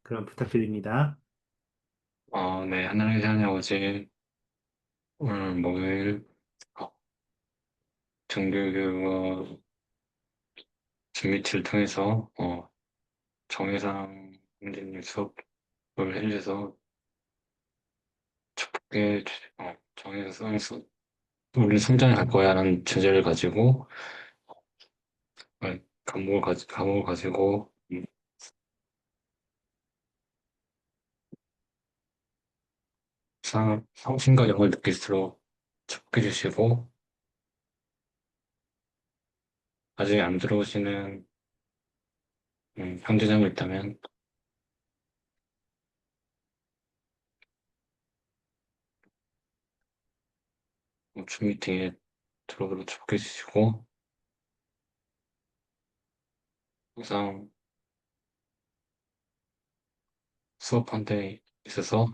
그럼 부탁드립니다. 네. 하나님 사랑의 아버지, 오늘 목요일 어, 정규교육과 진미치를 통해서 정혜상 선생님 수업을 해주셔서 축복해 정혜상 우리 성장해 갈 거야 라는 주제를 가지고 감목을 가지고 성신과 영을 느낄 수 있도록 축복해 주시고, 아직 안 들어오시는 형제자매 있다면 줌 미팅에 들어오도록 축복해 주시고, 항상 수업한 데 있어서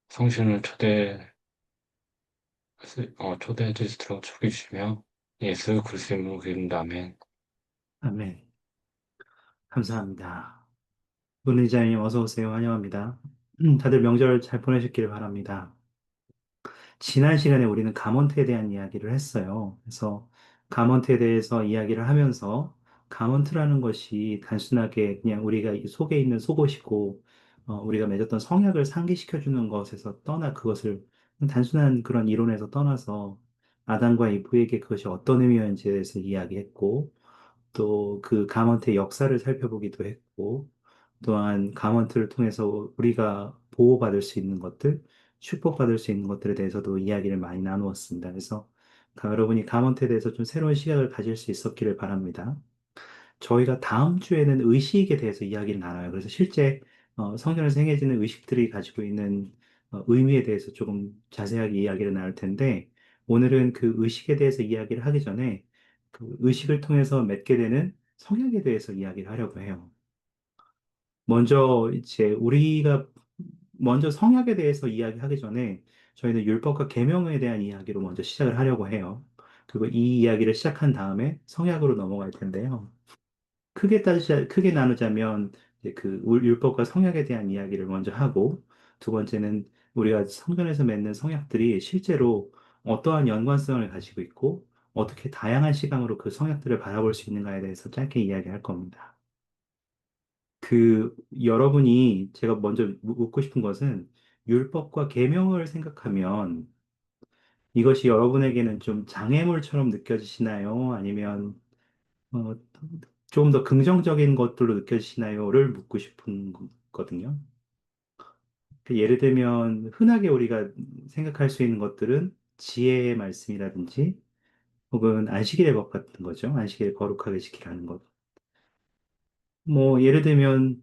성신을 초대해 주시도록 축복해 주시며, 예수 그리스도 이름으로 기도합니다. 아멘. 아멘. 감사합니다. 문의자님 어서 오세요. 환영합니다. 다들 명절 잘 보내셨기를 바랍니다. 지난 시간에 우리는 가몬트에 대한 이야기를 했어요. 그래서 가몬트에 대해서 이야기를 하면서 가몬트라는 것이 단순하게 그냥 우리가 이 속에 있는 속옷이고 우리가 맺었던 성약을 상기시켜주는 것에서 떠나 그것을 단순한 그런 이론에서 떠나서 아담과 이브에게 그것이 어떤 의미였는지에 대해서 이야기했고 또 그 가먼트의 역사를 살펴보기도 했고, 또한 가먼트를 통해서 우리가 보호받을 수 있는 것들, 축복받을 수 있는 것들에 대해서도 이야기를 많이 나누었습니다. 그래서 여러분이 가먼트에 대해서 좀 새로운 시각을 가질 수 있었기를 바랍니다. 저희가 다음 주에는 의식에 대해서 이야기를 나눠요. 그래서 실제 성경에서 행해지는 의식들이 가지고 있는 의미에 대해서 조금 자세하게 이야기를 나눌 텐데, 오늘은 그 의식에 대해서 이야기를 하기 전에 그 의식을 통해서 맺게 되는 성향에 대해서 이야기를 하려고 해요. 먼저 이제 우리가 먼저 성향에 대해서 이야기하기 전에 저희는 율법과 계명에 대한 이야기로 먼저 시작을 하려고 해요. 그리고 이 이야기를 시작한 다음에 성약으로 넘어갈 텐데요. 크게 나누자면, 이제 그 율법과 성약에 대한 이야기를 먼저 하고, 두 번째는 우리가 성전에서 맺는 성약들이 실제로 어떠한 연관성을 가지고 있고, 어떻게 다양한 시각으로 그 성약들을 바라볼 수 있는가에 대해서 짧게 이야기할 겁니다. 여러분이 제가 먼저 묻고 싶은 것은 율법과 계명을 생각하면 이것이 여러분에게는 좀 장애물처럼 느껴지시나요? 아니면 어, 좀 더 긍정적인 것들로 느껴지시나요?를 묻고 싶은 거거든요. 예를 들면, 흔하게 우리가 생각할 수 있는 것들은 지혜의 말씀이라든지, 혹은 안식일의 법 같은 거죠. 안식일을 거룩하게 지키라는 것. 예를 들면,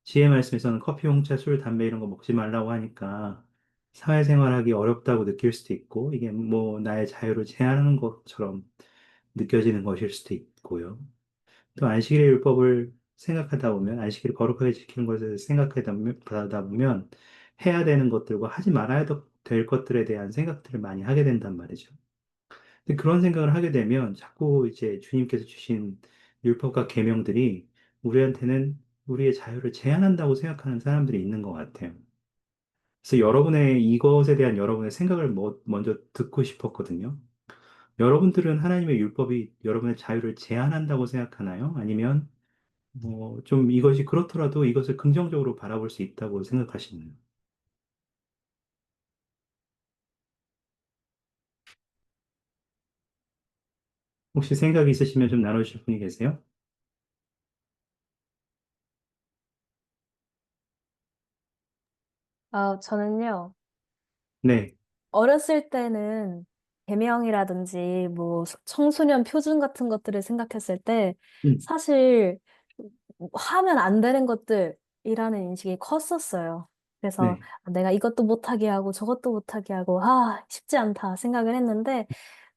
지혜의 말씀에서는 커피, 홍차, 술, 담배 이런 거 먹지 말라고 하니까, 사회생활하기 어렵다고 느낄 수도 있고, 이게 나의 자유를 제한하는 것처럼 느껴지는 것일 수도 있고요. 또 안식일의 율법을 생각하다 보면, 안식일을 거룩하게 지키는 것을 생각하다 보면, 해야 되는 것들과 하지 말아야 될 것들에 대한 생각들을 많이 하게 된단 말이죠. 근데 그런 생각을 하게 되면 자꾸 이제 주님께서 주신 율법과 계명들이 우리한테는 우리의 자유를 제한한다고 생각하는 사람들이 있는 것 같아요. 그래서 이것에 대한 여러분의 생각을 먼저 듣고 싶었거든요. 여러분들은 하나님의 율법이 여러분의 자유를 제한한다고 생각하나요? 아니면 좀 이것이 그렇더라도 이것을 긍정적으로 바라볼 수 있다고 생각하시나요? 혹시 생각이 있으시면 좀 나눠주실 분이 계세요? 저는요, 네. 어렸을 때는 계명이라든지 뭐 청소년 표준 같은 것들을 생각했을 때 음, 사실 하면 안 되는 것들이라는 인식이 컸었어요. 그래서 네. 내가 이것도 못하게 하고 저것도 못하게 하고, 쉽지 않다 생각을 했는데,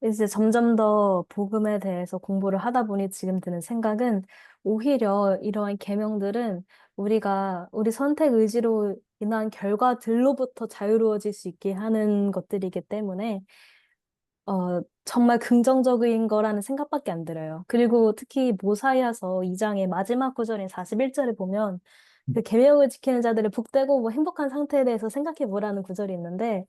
이제 점점 더 복음에 대해서 공부를 하다 보니 지금 드는 생각은 오히려 이러한 계명들은 우리가 우리 선택 의지로 인한 결과들로부터 자유로워질 수 있게 하는 것들이기 때문에 정말 긍정적인 거라는 생각밖에 안 들어요. 그리고 특히 모사이아서 2장의 마지막 구절인 41절에 보면 그 계명을 지키는 자들을 복되고 뭐 행복한 상태에 대해서 생각해 보라는 구절이 있는데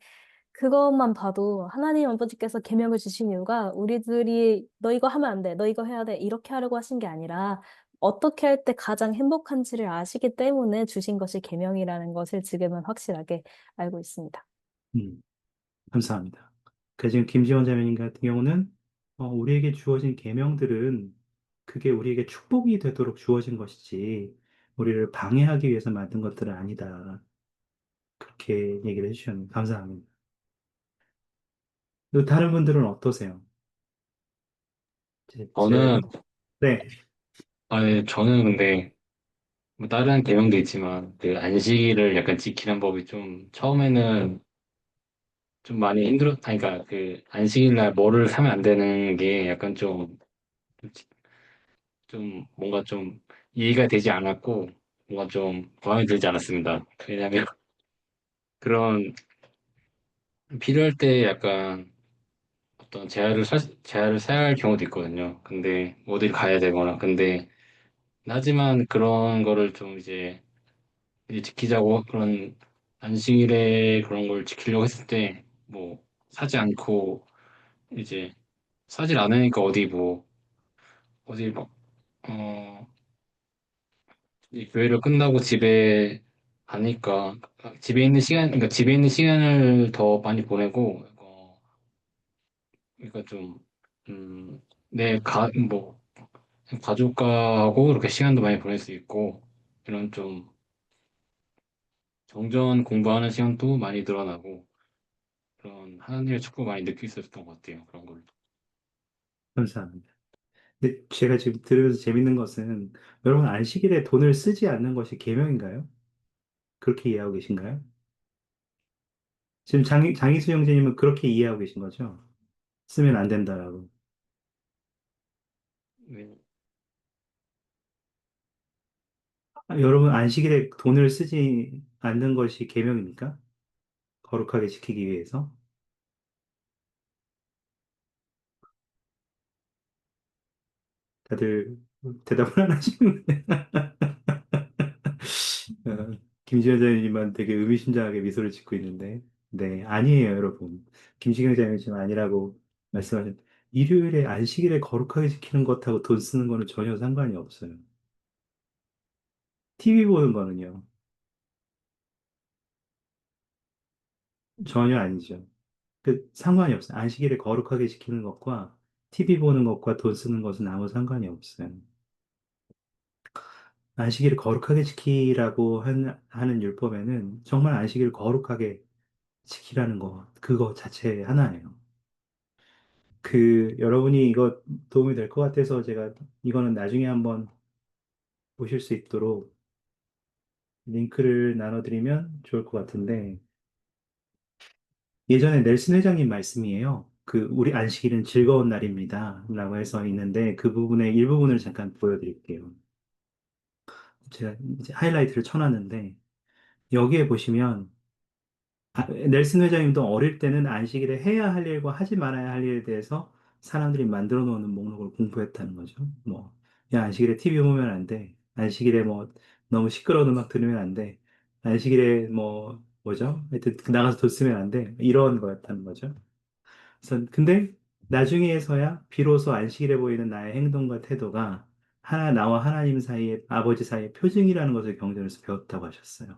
그것만 봐도 하나님 아버지께서 계명을 주신 이유가 우리들이 너 이거 하면 안 돼, 너 이거 해야 돼 이렇게 하려고 하신 게 아니라 어떻게 할 때 가장 행복한지를 아시기 때문에 주신 것이 계명이라는 것을 지금은 확실하게 알고 있습니다. 음, 감사합니다. 그 지금 김지원 자매님 같은 경우는 우리에게 주어진 계명들은 그게 우리에게 축복이 되도록 주어진 것이지 우리를 방해하기 위해서 만든 것들은 아니다. 그렇게 얘기를 해주셨는데 감사합니다. 또 다른 분들은 어떠세요? 제가 저는, 네, 아니, 저는 근데, 뭐 다른 개명도 있지만, 그 안식일을 약간 지키는 법이 좀, 처음에는 좀 많이 아니, 그러니까 그 안식일 날 뭐를 사면 안 되는 게 약간 좀 뭔가 좀 이해가 되지 않았고, 뭔가 좀 마음에 들지 않았습니다. 왜냐면 그런 필요할 때 약간 어떤 제한을 써야 할 경우도 있거든요. 근데 뭐 어딜 가야 되거나. 근데 하지만 그런 거를 좀 이제 지키자고 그런 안식일에 그런 걸 지키려고 했을 때 뭐 사지 않고 이제 사질 않으니까 어디 막 어, 이 교회를 끝나고 집에 가니까 그러니까 집에 있는 시간을 더 많이 보내고 그러니까 좀 내 뭐 가족하고 이렇게 시간도 많이 보낼 수 있고 이런 좀 정전 공부하는 시간도 많이 늘어나고 그런 하나님의 축복 많이 느낄 수 있었던 것 같아요. 그런 걸로. 감사합니다. 근데 제가 지금 들으면서 재밌는 것은 여러분 안식일에 돈을 쓰지 않는 것이 계명인가요? 그렇게 이해하고 계신가요? 지금 장희수 형제님은 그렇게 이해하고 계신 거죠? 쓰면 안 된다라고. 네. 여러분 안식일에 돈을 쓰지 않는 것이 계명입니까? 거룩하게 지키기 위해서? 다들 대답을 안 하시는데. 김지현 자매님만 되게 의미심장하게 미소를 짓고 있는데, 네, 아니에요, 여러분. 김지현 자매님 지금 아니라고 말씀하신, 일요일에 안식일에 거룩하게 지키는 것하고 돈 쓰는 거는 전혀 상관이 없어요. TV 보는 거는요, 전혀 아니죠. 그 상관이 없어요. 안식일에 거룩하게 지키는 것과 TV 보는 것과 돈 쓰는 것은 아무 상관이 없어요. 안식일을 거룩하게 지키라고 하는 율법에는 정말 안식일을 거룩하게 지키라는 거, 그거 자체 하나예요. 여러분이 이거 도움이 될 것 같아서 제가 이거는 나중에 한번 보실 수 있도록 링크를 나눠드리면 좋을 것 같은데, 예전에 넬슨 회장님 말씀이에요. 우리 안식일은 즐거운 날입니다. 라고 해서 있는데, 그 부분의 일부분을 잠깐 보여드릴게요. 제가 이제 하이라이트를 쳐놨는데, 여기에 보시면, 넬슨 회장님도 어릴 때는 안식일에 해야 할 일과 하지 말아야 할 일에 대해서 사람들이 만들어 놓는 목록을 공부했다는 거죠. 뭐, 야, 안식일에 TV 보면 안 돼. 안식일에 뭐, 너무 시끄러운 음악 들으면 안 돼. 안식일에 뭐, 뭐죠? 하여튼 나가서 돈 쓰면 안 돼. 이런 거였다는 거죠. 근데 나중에서야 비로소 안식일에 보이는 나의 행동과 태도가 나와 하나님 사이의, 아버지 사이의 표징이라는 것을 경전에서 배웠다고 하셨어요.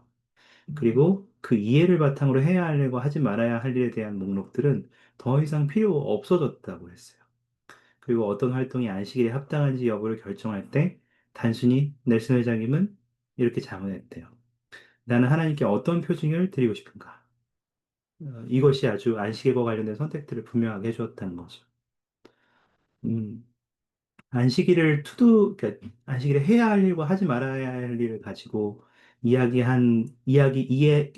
그리고 그 이해를 바탕으로 해야 하려고 하지 말아야 할 일에 대한 목록들은 더 이상 필요 없어졌다고 했어요. 그리고 어떤 활동이 안식일에 합당한지 여부를 결정할 때 단순히 넬슨 회장님은 이렇게 자문했대요. 나는 하나님께 어떤 표징을 드리고 싶은가? 이것이 아주 안식일과 관련된 선택들을 분명하게 해주었다는 거죠. 음, 그러니까 안식일에 해야 할 일과 하지 말아야 할 일을 가지고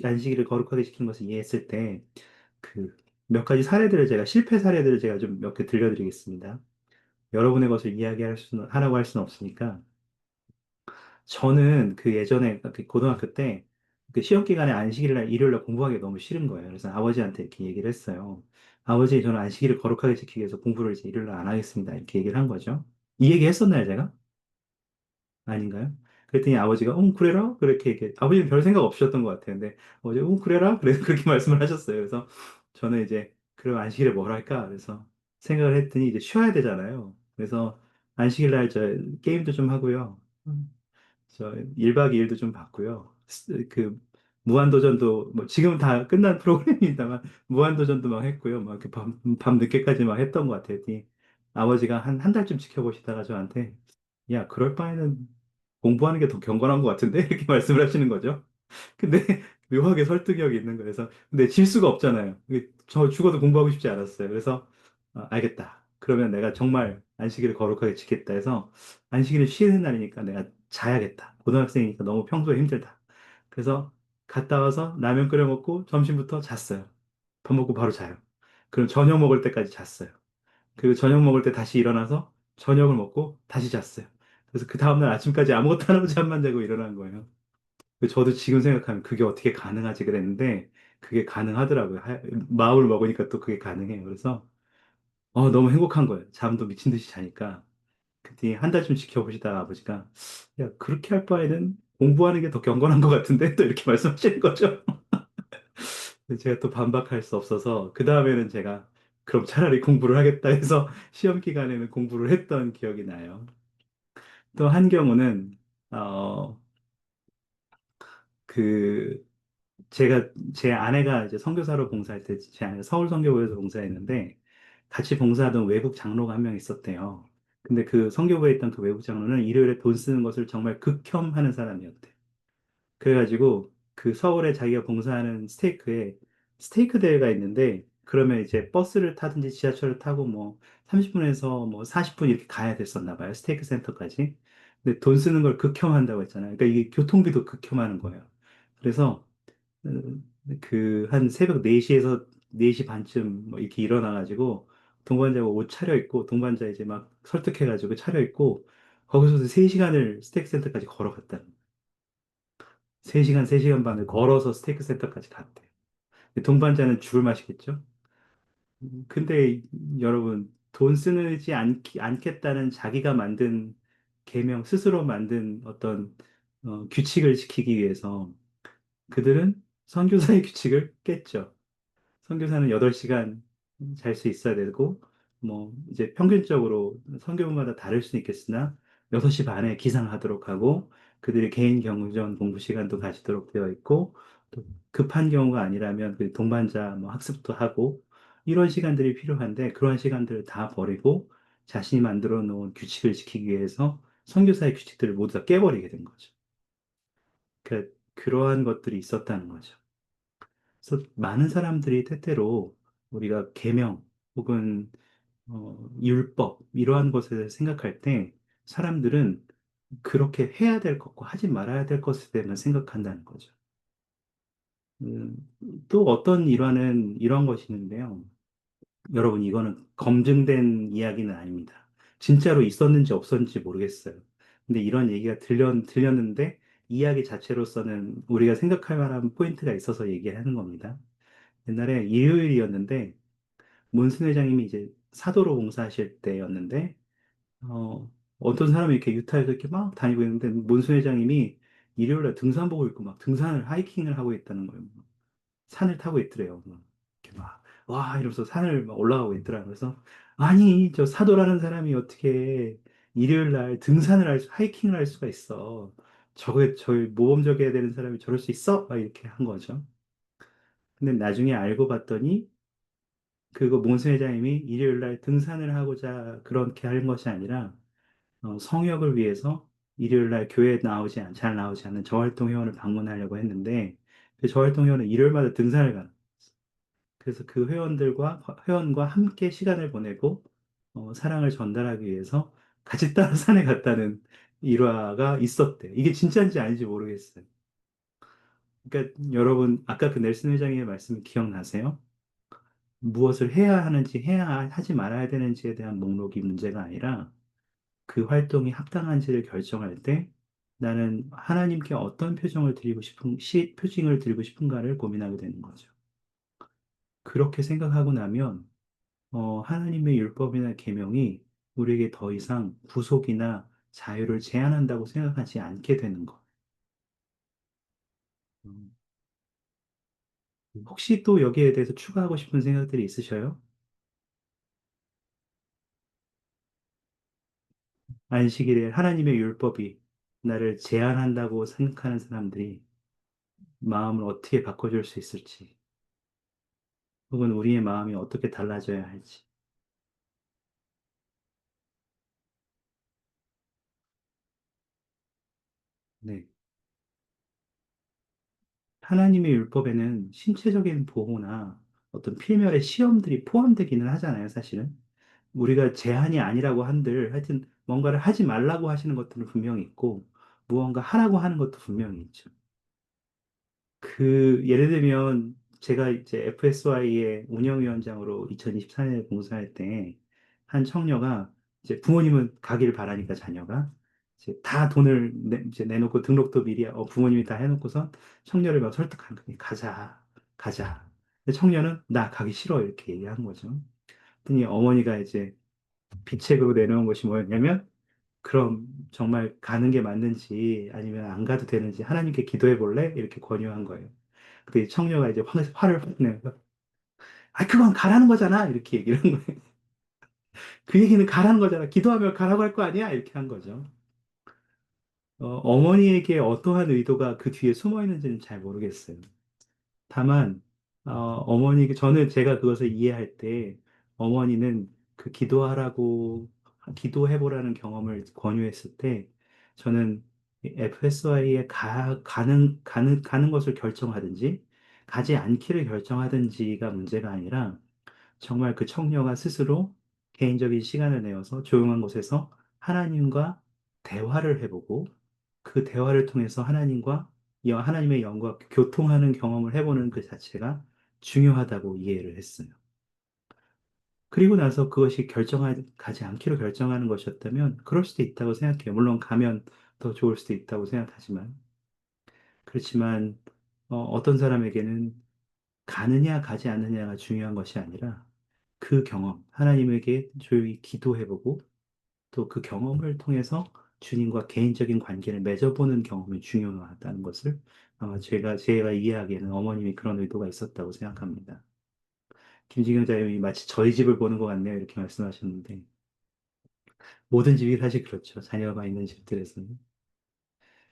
안식일을 거룩하게 지키는 것을 이해했을 때, 그, 몇 가지 실패 사례들을 제가 좀 몇 개 들려드리겠습니다. 여러분의 것을 하라고 할 수는 없으니까. 저는 예전에 고등학교 때 시험 기간에 안식일 날 일요일 날 공부하기 너무 싫은 거예요. 그래서 아버지한테 이렇게 얘기를 했어요. 아버지, 저는 안식일을 거룩하게 지키기 위해서 공부를 이제 일요일 날 안 하겠습니다. 이렇게 얘기를 한 거죠. 이 얘기 했었나요, 제가? 아닌가요? 그랬더니 아버지가, 그래라? 그렇게 얘기해. 아버지는 별 생각 없으셨던 것 같아요. 근데 아버지, 그래라? 그래서 그렇게 말씀을 하셨어요. 그래서 저는 이제, 그럼 안식일에 뭘 할까? 그래서 생각을 했더니 이제 쉬어야 되잖아요. 그래서 안식일 날 저 게임도 좀 하고요. 저 1박 2일도 좀 봤고요. 그 무한도전도 뭐 지금은 다 끝난 프로그램입니다만 무한도전도 막 했고요. 막 이렇게 밤 늦게까지 막 했던 것 같아요. 그랬더니 아버지가 한 달쯤 지켜보시다가 저한테 야, 그럴 바에는 공부하는 게 더 경건한 것 같은데? 이렇게 말씀을 하시는 거죠. 근데 묘하게 설득력이 있는 거예요. 그래서 근데 질 수가 없잖아요. 저 죽어도 공부하고 싶지 않았어요. 그래서 알겠다. 그러면 내가 정말 안식일을 거룩하게 지켰다 해서 안식일은 쉬는 날이니까 내가 자야겠다. 고등학생이니까 너무 평소에 힘들다. 그래서 갔다 와서 라면 끓여 먹고 점심부터 잤어요. 밥 먹고 바로 자요. 그럼 저녁 먹을 때까지 잤어요. 그리고 저녁 먹을 때 다시 일어나서 저녁을 먹고 다시 잤어요. 그래서 그 다음날 아침까지 아무것도 안 하고 잠만 자고 일어난 거예요. 저도 지금 생각하면 그게 어떻게 가능하지 그랬는데 그게 가능하더라고요. 마음을 먹으니까 또 그게 가능해요. 그래서 너무 행복한 거예요. 잠도 미친 듯이 자니까. 그때 한 달쯤 지켜보시다가 아버지가 야, 그렇게 할 바에는 공부하는 게 더 경건한 것 같은데 또 이렇게 말씀하시는 거죠. 근데 제가 또 반박할 수 없어서 그 다음에는 제가 그럼 차라리 공부를 하겠다 해서 시험 기간에는 공부를 했던 기억이 나요. 또 한 경우는 어, 그 제 아내가 이제 선교사로 봉사할 때, 제 아내가 서울 선교부에서 봉사했는데, 같이 봉사하던 외국 장로가 한 명 있었대요. 근데 그 선교부에 있던 그 외국 장로는 일요일에 돈 쓰는 것을 정말 극혐하는 사람이었대. 그래가지고 그 서울에 자기가 봉사하는 스테이크 대회가 있는데, 그러면 이제 버스를 타든지 지하철을 타고 뭐 30분에서 뭐 40분 이렇게 가야 됐었나 봐요. 스테이크 센터까지. 근데 돈 쓰는 걸 극혐한다고 했잖아요. 그러니까 이게 교통비도 극혐하는 거예요. 그래서 한 새벽 4시에서 4시 반쯤 뭐 이렇게 일어나가지고 동반자가 옷 차려입고 동반자 이제 막 설득해가지고 차려입고 거기서 3시간을 스테이크 센터까지 걸어갔다. 3시간, 3시간 반을 걸어서 스테이크 센터까지 갔대. 동반자는 죽을 맛이겠죠? 근데 여러분, 돈 쓰지 않겠다는 자기가 만든 계명, 스스로 만든 어떤 규칙을 지키기 위해서 그들은 선교사의 규칙을 깼죠. 선교사는 8시간 잘 수 있어야 되고, 뭐, 이제 평균적으로 선교부마다 다를 수 있겠으나, 6시 반에 기상하도록 하고, 그들의 개인 경전 공부 시간도 가지도록 되어 있고, 또 급한 경우가 아니라면 그 동반자 뭐 학습도 하고, 이런 시간들이 필요한데, 그런 시간들을 다 버리고, 자신이 만들어 놓은 규칙을 지키기 위해서 선교사의 규칙들을 모두 다 깨버리게 된 거죠. 그러한 것들이 있었다는 거죠. 그래서 많은 사람들이 때때로 우리가 계명 혹은 율법 이러한 것을 생각할 때 사람들은 그렇게 해야 될 것과 하지 말아야 될 것에 대해만 생각한다는 거죠. 음, 또 어떤 일화는 이런 것이 있는데요. 여러분, 이거는 검증된 이야기는 아닙니다. 진짜로 있었는지 없었는지 모르겠어요. 근데 이런 얘기가 들렸는데 이야기 자체로서는 우리가 생각할 만한 포인트가 있어서 얘기하는 겁니다. 옛날에 일요일이었는데 문순 회장님이 이제 사도로 봉사하실 때였는데 어떤 사람이 이렇게 유타에서 이렇게 막 다니고 있는데 문순 회장님이 일요일에 등산복을 입고 막 등산을 하이킹을 하고 있다는 거예요. 산을 타고 있더래요. 막 이렇게 막 와 이러면서 산을 막 올라가고 있더라. 그래서 아니 저 사도라는 사람이 어떻게 일요일 날 하이킹을 할 수가 있어. 저게 저희 모범적이어야 되는 사람이 저럴 수 있어? 막 이렇게 한 거죠. 근데 나중에 알고 봤더니 그거 몬스 회장님이 일요일 날 등산을 하고자 그렇게 하는 것이 아니라 성역을 위해서 일요일 날 교회에 잘 나오지 않는 저활동 회원을 방문하려고 했는데 그 저활동 회원은 일요일마다 등산을 가는. 그래서 그 회원과 함께 시간을 보내고 사랑을 전달하기 위해서 같이 따라 산에 갔다는 일화가 있었대. 이게 진짜인지 아닌지 모르겠어요. 그러니까 여러분 아까 그 넬슨 회장의 말씀 기억나세요? 무엇을 해야 하는지 하지 말아야 되는지에 대한 목록이 문제가 아니라 그 활동이 합당한지를 결정할 때 나는 하나님께 어떤 표징을 드리고 싶은가를 고민하게 되는 거죠. 그렇게 생각하고 나면 하나님의 율법이나 계명이 우리에게 더 이상 구속이나 자유를 제한한다고 생각하지 않게 되는 것. 음, 혹시 또 여기에 대해서 추가하고 싶은 생각들이 있으셔요? 안식일에 하나님의 율법이 나를 제한한다고 생각하는 사람들이 마음을 어떻게 바꿔줄 수 있을지, 혹은 우리의 마음이 어떻게 달라져야 할지. 네. 하나님의 율법에는 신체적인 보호나 어떤 필멸의 시험들이 포함되기는 하잖아요, 사실은. 우리가 제한이 아니라고 한들 하여튼 뭔가를 하지 말라고 하시는 것들은 분명히 있고 무언가 하라고 하는 것도 분명히 있죠. 예를 들면 제가 이제 FSY의 운영위원장으로 2024년에 봉사할 때 한 청녀가 이제 부모님은 가기를 바라니까 자녀가 이제 다 돈을 이제 내놓고 등록도 미리 부모님이 다 해놓고선 청녀를 막 설득한 거예요. 가자, 가자. 근데 청녀는 나 가기 싫어 이렇게 얘기한 거죠. 그랬더니 어머니가 이제 비책으로 내놓은 것이 뭐였냐면 그럼 정말 가는 게 맞는지 아니면 안 가도 되는지 하나님께 기도해 볼래? 이렇게 권유한 거예요. 근데 이 청녀가 이제 화를 확 내면서 아 그건 가라는 거잖아 이렇게 얘기를 한 거예요. 그 얘기는 가라는 거잖아. 기도하면 가라고 할 거 아니야? 이렇게 한 거죠. 어머니에게 어떠한 의도가 그 뒤에 숨어 있는지는 잘 모르겠어요. 다만 저는 제가 그것을 이해할 때 어머니는 그 기도해보라는 경험을 권유했을 때 저는 FSI에 가는 것을 결정하든지 가지 않기를 결정하든지가 문제가 아니라 정말 그 청녀가 스스로 개인적인 시간을 내어서 조용한 곳에서 하나님과 대화를 해보고 그 대화를 통해서 하나님의 영과 교통하는 경험을 해보는 그 자체가 중요하다고 이해를 했어요. 그리고 나서 그것이 가지 않기로 결정하는 것이었다면 그럴 수도 있다고 생각해요. 물론 가면 더 좋을 수도 있다고 생각하지만. 그렇지만 어떤 사람에게는 가느냐 가지 않느냐가 중요한 것이 아니라 그 경험, 하나님에게 조용히 기도해보고 또 그 경험을 통해서 주님과 개인적인 관계를 맺어보는 경험이 중요하다는 것을 아마 제가 이해하기에는 어머님이 그런 의도가 있었다고 생각합니다. 김지경 자님이 마치 저희 집을 보는 것 같네요. 이렇게 말씀하셨는데 모든 집이 사실 그렇죠. 자녀가 있는 집들에서는.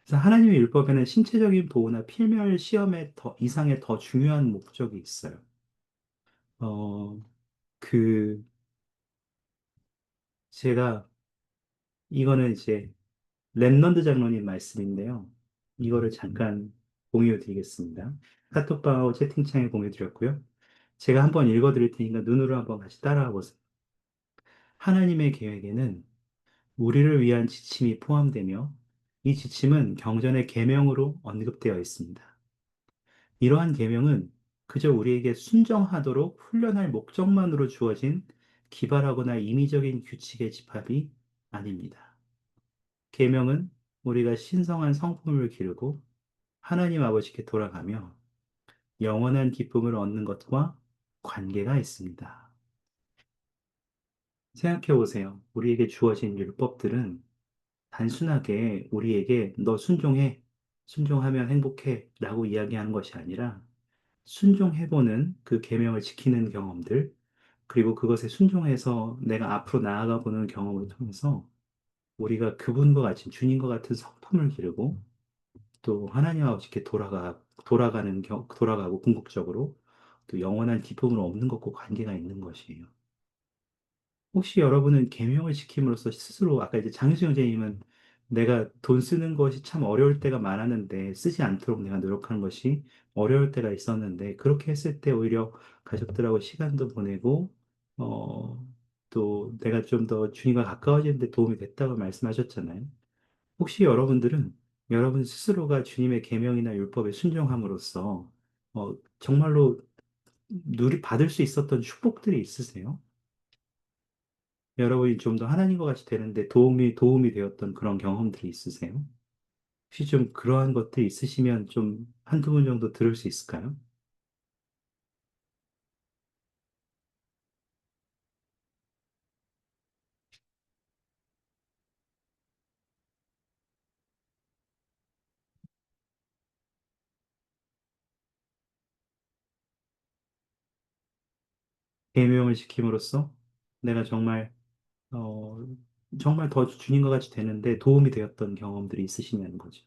그래서 하나님의 율법에는 신체적인 보호나 필멸 시험의 이상의 더 중요한 목적이 있어요. 어, 그, 제가, 이거는 이제 랩넌드 장로님 말씀인데요. 이거를 잠깐 공유 드리겠습니다. 카톡방하고 채팅창에 공유 드렸고요. 제가 한번 읽어 드릴 테니까 눈으로 한번 같이 따라와 보세요. 하나님의 계획에는 우리를 위한 지침이 포함되며 이 지침은 경전의 계명으로 언급되어 있습니다. 이러한 계명은 그저 우리에게 순정하도록 훈련할 목적만으로 주어진 기발하거나 임의적인 규칙의 집합이 아닙니다. 계명은 우리가 신성한 성품을 기르고 하나님 아버지께 돌아가며 영원한 기쁨을 얻는 것과 관계가 있습니다. 생각해 보세요. 우리에게 주어진 율법들은 단순하게 우리에게 너 순종해, 순종하면 행복해 라고 이야기하는 것이 아니라 순종해보는 그 계명을 지키는 경험들, 그리고 그것에 순종해서 내가 앞으로 나아가 보는 경험을 통해서 우리가 그분과 같이 주님과 같은 성품을 기르고 또 하나님 아버지께 돌아가고 궁극적으로 또 영원한 기쁨을 얻는 것과 관계가 있는 것이에요. 혹시 여러분은 계명을 지킴으로써 스스로 아까 이제 장유수 형제님은 내가 돈 쓰는 것이 참 어려울 때가 많았는데 쓰지 않도록 내가 노력하는 것이 어려울 때가 있었는데 그렇게 했을 때 오히려 가족들하고 시간도 보내고 어, 또 내가 좀 더 주님과 가까워지는 데 도움이 됐다고 말씀하셨잖아요. 혹시 여러분들은 여러분 스스로가 주님의 계명이나 율법에 순종함으로써 정말로 받을 수 있었던 축복들이 있으세요? 여러분이 좀 더 하나님과 같이 되는데 도움이 되었던 그런 경험들이 있으세요? 혹시 좀 그러한 것들이 있으시면 좀 한두 분 정도 들을 수 있을까요? 계명을 지킴으로써 내가 어, 정말 더 주님과 같이 되는데 도움이 되었던 경험들이 있으시냐는 거죠.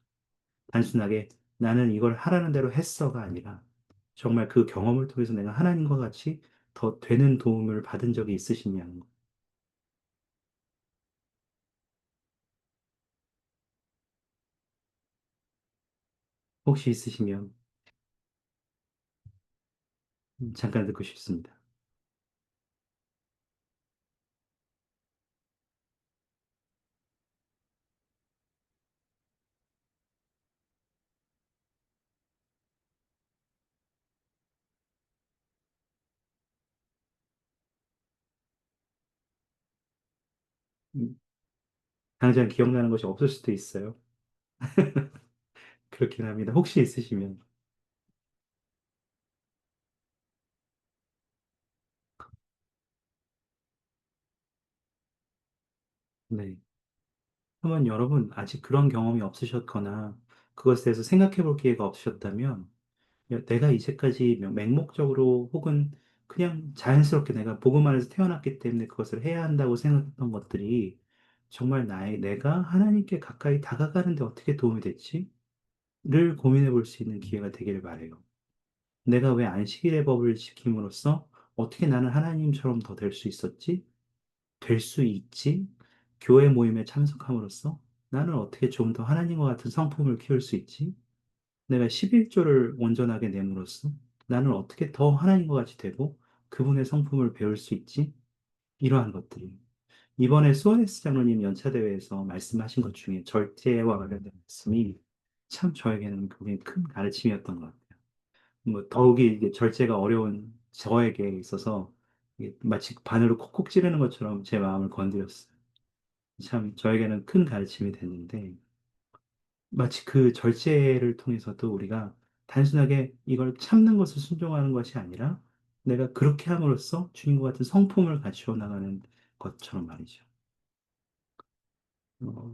단순하게 나는 이걸 하라는 대로 했어가 아니라 정말 그 경험을 통해서 내가 하나님과 같이 더 되는 도움을 받은 적이 있으시냐는 거. 혹시 있으시면 잠깐 듣고 싶습니다. 음, 당장 기억나는 것이 없을 수도 있어요. 그렇긴 합니다. 혹시 있으시면. 네. 한번 여러분 아직 그런 경험이 없으셨거나 그것에 대해서 생각해 볼 기회가 없으셨다면 내가 이제까지 맹목적으로 혹은 그냥 자연스럽게 내가 복음 안에서 태어났기 때문에 그것을 해야 한다고 생각했던 것들이 정말 내가 하나님께 가까이 다가가는데 어떻게 도움이 됐지? 를 고민해 볼 수 있는 기회가 되기를 바래요. 내가 왜 안식일의 법을 지킴으로써 어떻게 나는 하나님처럼 더 될 수 있었지? 될 수 있지? 교회 모임에 참석함으로써 나는 어떻게 좀 더 하나님과 같은 성품을 키울 수 있지? 내가 11조를 온전하게 내므로써 나는 어떻게 더 하나님과 같이 되고 그분의 성품을 배울 수 있지? 이러한 것들이. 이번에 수원에스 장로님 연차대회에서 말씀하신 것 중에 절제와 관련된 말씀이 참 저에게는 굉장히 큰 가르침이었던 것 같아요. 뭐 더욱이 이게 절제가 어려운 저에게 있어서 이게 마치 바늘로 콕콕 찌르는 것처럼 제 마음을 건드렸어요. 참 저에게는 큰 가르침이 됐는데 마치 그 절제를 통해서도 우리가 단순하게 이걸 참는 것을 순종하는 것이 아니라 내가 그렇게 함으로써 주님과 같은 성품을 갖추어 나가는 것처럼 말이죠. 어,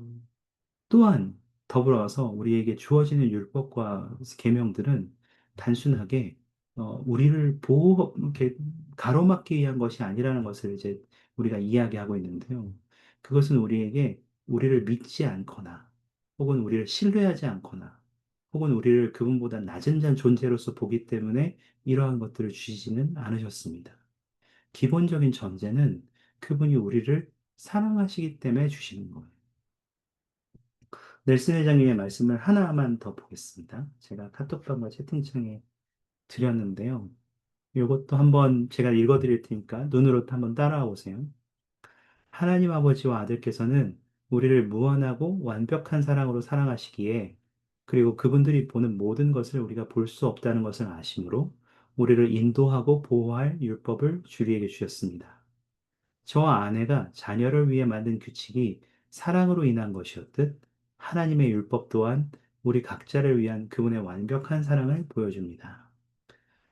또한 더불어서 우리에게 주어지는 율법과 계명들은 단순하게 우리를 이렇게 가로막기 위한 것이 아니라는 것을 이제 우리가 이야기하고 있는데요. 그것은 우리를 믿지 않거나 혹은 우리를 신뢰하지 않거나 혹은 우리를 그분보다 낮은 존재로서 보기 때문에 이러한 것들을 주시지는 않으셨습니다. 기본적인 전제는 그분이 우리를 사랑하시기 때문에 주시는 거예요. 넬슨 회장님의 말씀을 하나만 더 보겠습니다. 제가 카톡방과 채팅창에 드렸는데요. 이것도 한번 제가 읽어드릴 테니까 눈으로 한번 따라와 보세요. 하나님 아버지와 아들께서는 우리를 무한하고 완벽한 사랑으로 사랑하시기에 그리고 그분들이 보는 모든 것을 우리가 볼 수 없다는 것을 아심으로 우리를 인도하고 보호할 율법을 주리에게 주셨습니다. 저와 아내가 자녀를 위해 만든 규칙이 사랑으로 인한 것이었듯 하나님의 율법 또한 우리 각자를 위한 그분의 완벽한 사랑을 보여줍니다.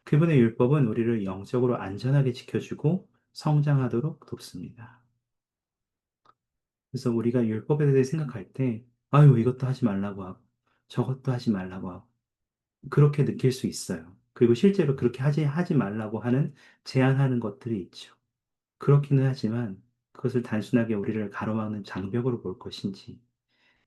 그분의 율법은 우리를 영적으로 안전하게 지켜주고 성장하도록 돕습니다. 그래서 우리가 율법에 대해 생각할 때, 아유, 이것도 하지 말라고 하고, 저것도 하지 말라고 하고, 그렇게 느낄 수 있어요. 그리고 실제로 그렇게 하지 말라고 하는, 제한하는 것들이 있죠. 그렇기는 하지만 그것을 단순하게 우리를 가로막는 장벽으로 볼 것인지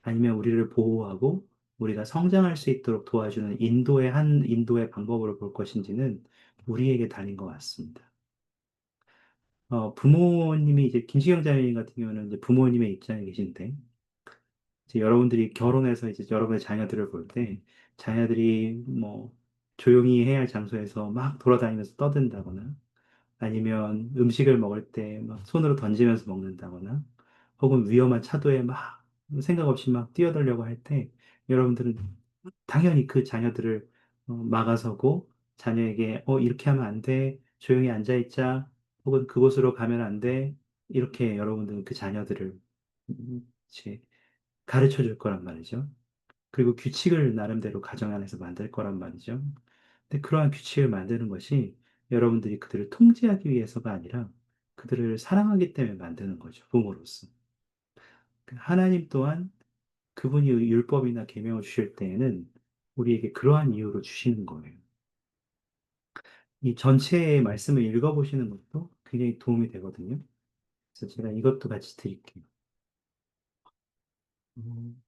아니면 우리를 보호하고 우리가 성장할 수 있도록 도와주는 인도의 방법으로 볼 것인지는 우리에게 달린 것 같습니다. 부모님이 이제 김시경 자매님 같은 경우는 이제 부모님의 입장에 계신데 이제 여러분들이 결혼해서 이제 여러분의 자녀들을 볼 때 자녀들이 뭐 조용히 해야 할 장소에서 막 돌아다니면서 떠든다거나 아니면 음식을 먹을 때 막 손으로 던지면서 먹는다거나 혹은 위험한 차도에 막 생각 없이 막 뛰어들려고 할 때 여러분들은 당연히 그 자녀들을 막아서고 자녀에게 이렇게 하면 안 돼. 조용히 앉아 있자. 혹은 그곳으로 가면 안 돼. 이렇게 여러분들은 그 자녀들을 이제 가르쳐 줄 거란 말이죠. 그리고 규칙을 나름대로 가정 안에서 만들 거란 말이죠. 근데 그러한 규칙을 만드는 것이 여러분들이 그들을 통제하기 위해서가 아니라 그들을 사랑하기 때문에 만드는 거죠. 부모로서. 하나님 또한 그분이 율법이나 계명을 주실 때에는 우리에게 그러한 이유로 주시는 거예요. 이 전체의 말씀을 읽어보시는 것도 굉장히 도움이 되거든요. 그래서 제가 이것도 같이 드릴게요. 음,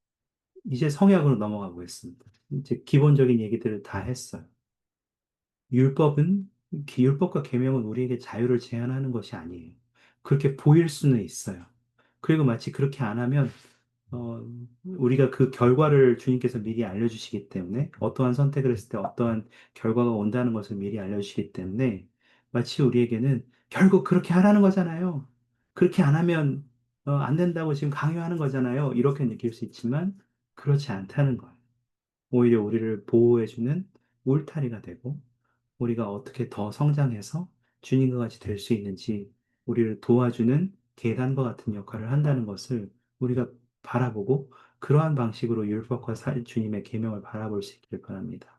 이제 성약으로 넘어가 보겠습니다. 이제 기본적인 얘기들을 다 했어요. 율법은, 율법과 계명은 우리에게 자유를 제한하는 것이 아니에요. 그렇게 보일 수는 있어요. 그리고 마치 그렇게 안 하면 우리가 그 결과를 주님께서 미리 알려주시기 때문에 어떠한 선택을 했을 때 어떠한 결과가 온다는 것을 미리 알려주시기 때문에 마치 우리에게는 결국 그렇게 하라는 거잖아요. 그렇게 안 하면 안 된다고 지금 강요하는 거잖아요. 이렇게 느낄 수 있지만 그렇지 않다는 거예요. 오히려 우리를 보호해주는 울타리가 되고 우리가 어떻게 더 성장해서 주님과 같이 될 수 있는지 우리를 도와주는 계단과 같은 역할을 한다는 것을 우리가 바라보고 그러한 방식으로 율법과 주님의 계명을 바라볼 수 있기를 바랍니다.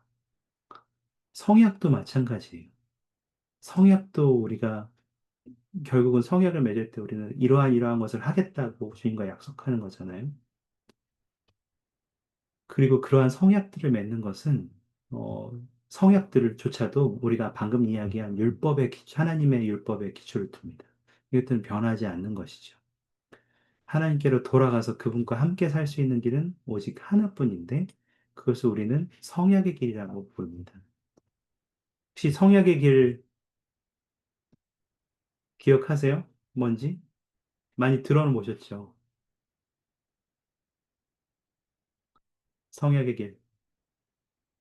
성약도 마찬가지예요. 성약도 우리가 결국은 성약을 맺을 때 우리는 이러한 것을 하겠다고 주님과 약속하는 거잖아요. 그리고 그러한 성약들을 맺는 것은 어, 성약들조차도 우리가 방금 이야기한 하나님의 율법의 기초를 둡니다. 이것들은 변하지 않는 것이죠. 하나님께로 돌아가서 그분과 함께 살 수 있는 길은 오직 하나뿐인데 그것을 우리는 성약의 길이라고 부릅니다. 혹시 성약의 길 기억하세요? 뭔지? 많이 들어는 보셨죠? 성약의 길.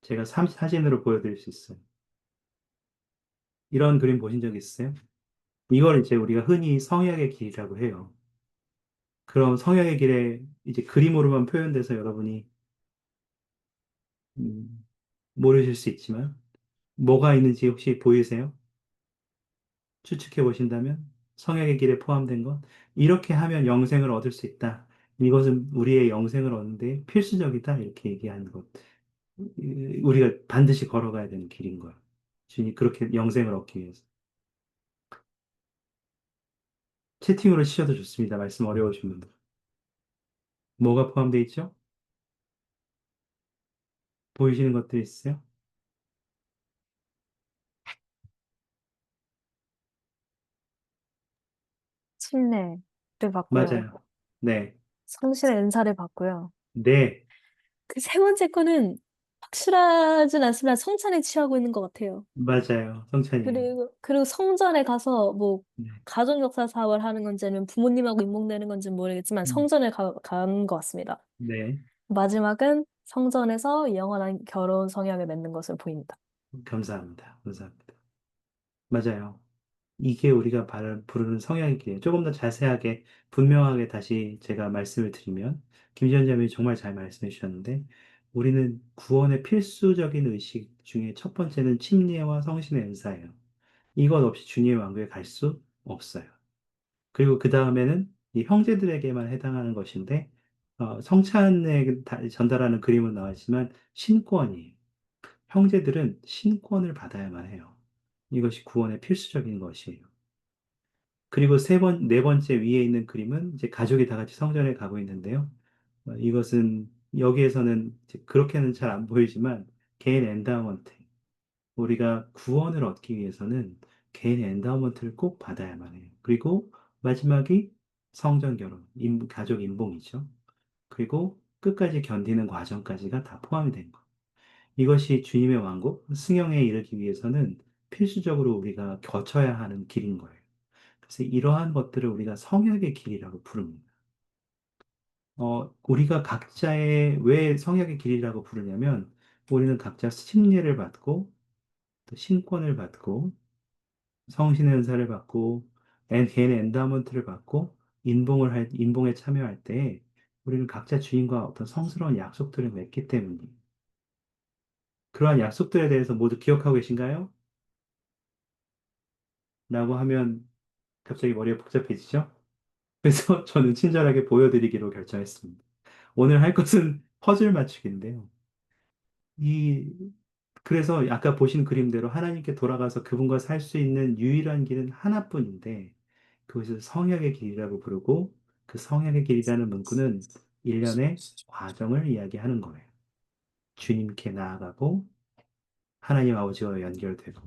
제가 사진으로 보여드릴 수 있어요. 이런 그림 보신 적 있어요? 이걸 이제 우리가 흔히 성약의 길이라고 해요. 그럼 성향의 길에 이제 그림으로만 표현돼서 여러분이 음, 모르실 수 있지만 뭐가 있는지 혹시 보이세요? 추측해 보신다면 성향의 길에 포함된 것 이렇게 하면 영생을 얻을 수 있다. 이것은 우리의 영생을 얻는데 필수적이다. 이렇게 얘기하는 것. 우리가 반드시 걸어가야 되는 길인 거예요. 주님 그렇게 영생을 얻기 위해서. 채팅으로 치셔도 좋습니다. 말씀 어려우신 분들. 뭐가 포함되어 있죠? 보이시는 것들 있으세요? 침례를 받고요. 맞아요. 네. 성신의 은사를 받고요. 네. 그 세 번째 거는 확실하진 않지만 성찬에 취하고 있는 것 같아요. 맞아요. 성찬이에요. 그리고 성전에 가서 뭐 네. 가족 역사 사업을 하는 건지 아니면 부모님하고 입목내는 건지 모르겠지만 음, 성전에 간 것 같습니다. 네. 마지막은 성전에서 영원한 결혼 성약을 맺는 것으로 보입니다. 감사합니다. 감사합니다. 맞아요. 이게 우리가 부르는 성향이기에 조금 더 자세하게, 분명하게 다시 제가 말씀을 드리면, 김지현자님이 정말 잘 말씀해 주셨는데, 우리는 구원의 필수적인 의식 중에 첫 번째는 침례와 성신의 은사예요. 이것 없이 주님의 왕국에 갈 수 없어요. 그리고 그 다음에는 이 형제들에게만 해당하는 것인데, 성찬에 전달하는 그림은 나왔지만, 신권이에요. 형제들은 신권을 받아야만 해요. 이것이 구원의 필수적인 것이에요. 그리고 네 번째 위에 있는 그림은 이제 가족이 다 같이 성전에 가고 있는데요. 이것은 여기에서는 이제 그렇게는 잘 안 보이지만 개인 엔다우먼트. 우리가 구원을 얻기 위해서는 개인 엔다우먼트를 꼭 받아야만 해요. 그리고 마지막이 성전 결혼, 가족 인봉이죠. 그리고 끝까지 견디는 과정까지가 다 포함이 된 거. 이것이 주님의 왕국, 승영에 이르기 위해서는 필수적으로 우리가 거쳐야 하는 길인 거예요. 그래서 이러한 것들을 우리가 성역의 길이라고 부릅니다. 우리가 각자의 왜 성역의 길이라고 부르냐면 우리는 각자 침례를 받고 또 신권을 받고 성신의 은사를 받고 개인의 엔다먼트를 받고 인봉에 참여할 때 우리는 각자 주인과 어떤 성스러운 약속들을 맺기 때문이에요. 그러한 약속들에 대해서 모두 기억하고 계신가요? 라고 하면 갑자기 머리가 복잡해지죠? 그래서 저는 친절하게 보여드리기로 결정했습니다. 오늘 할 것은 퍼즐 맞추기인데요. 이, 그래서 아까 보신 그림대로 하나님께 돌아가서 그분과 살 수 있는 유일한 길은 하나뿐인데, 그것을 성약의 길이라고 부르고, 그 성약의 길이라는 문구는 일련의 과정을 이야기하는 거예요. 주님께 나아가고, 하나님 아버지와 연결되고,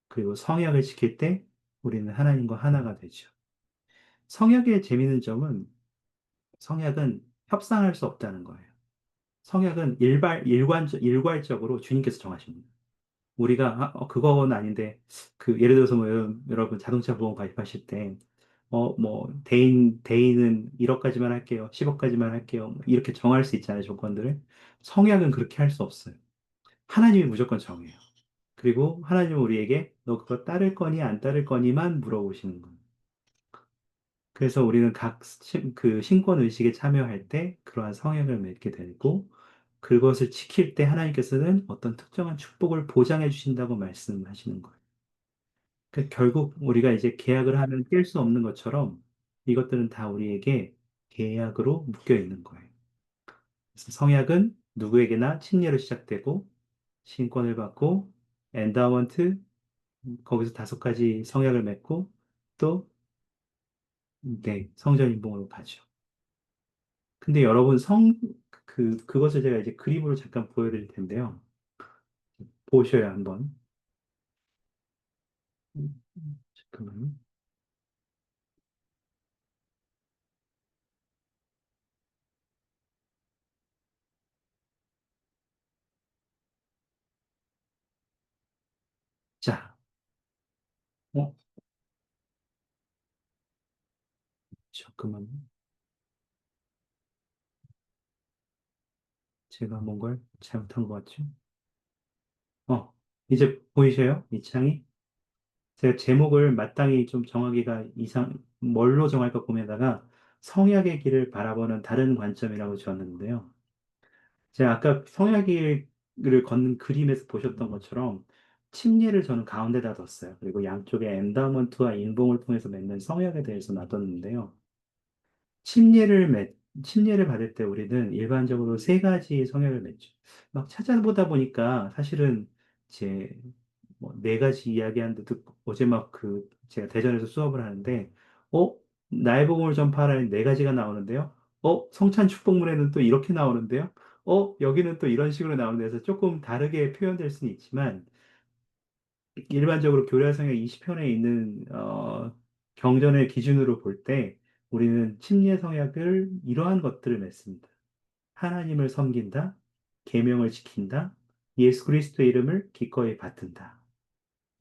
그리고 성약을 지킬 때 우리는 하나님과 하나가 되죠. 성약의 재미있는 점은 성약은 협상할 수 없다는 거예요. 성약은 일괄적으로 주님께서 정하십니다. 우리가 그건 아닌데 예를 들어서 뭐 여러분 자동차 보험 가입하실 때 뭐 대인은 1억까지만 할게요. 10억까지만 할게요. 뭐 이렇게 정할 수 있잖아요, 조건들을. 성약은 그렇게 할 수 없어요. 하나님이 무조건 정해요. 그리고 하나님은 우리에게 너 그거 따를 거니 안 따를 거니만 물어보시는 거예요. 그래서 우리는 그 신권 의식에 참여할 때 그러한 성약을 맺게 되고 그것을 지킬 때 하나님께서는 어떤 특정한 축복을 보장해 주신다고 말씀하시는 거예요. 결국 우리가 이제 계약을 하면 깰 수 없는 것처럼 이것들은 다 우리에게 계약으로 묶여 있는 거예요. 그래서 성약은 누구에게나 침례로 시작되고 신권을 받고 엔다원트 거기서 5가지 성약을 맺고 또 네, 성전 인봉으로 가죠. 근데 여러분 그것을 제가 이제 그림으로 잠깐 보여드릴 텐데요. 보셔야 한번. 잠깐만요. 자, 어, 잠깐만요. 제가 뭔가를 잘못한 것 같죠? 이제 보이셔요? 이 창이? 제가 제목을 마땅히 좀 정하기가 뭘로 정할까 고민하다가 성약의 길을 바라보는 다른 관점이라고 지었는데요. 제가 아까 성약의 길을 걷는 그림에서 보셨던 것처럼 침례를 저는 가운데다 뒀어요. 그리고 양쪽에 엔다먼트와 인봉을 통해서 맺는 성약에 대해서 놔뒀는데요. 침례를 침례를 받을 때 우리는 일반적으로 3가지 성향을 맺죠. 막 찾아보다 보니까 사실은 제 뭐 4가지 이야기하는데 어제 막 제가 대전에서 수업을 하는데 어 나의 복음을 전파하라는 4가지가 나오는데요. 성찬 축복문에는 또 이렇게 나오는데요. 여기는 또 이런 식으로 나오는 데서 조금 다르게 표현될 수는 있지만 일반적으로 교례성경 20편에 있는 경전의 기준으로 볼 때 우리는 침례 성약을 이러한 것들을 맺습니다. 하나님을 섬긴다, 계명을 지킨다, 예수 그리스도의 이름을 기꺼이 받든다.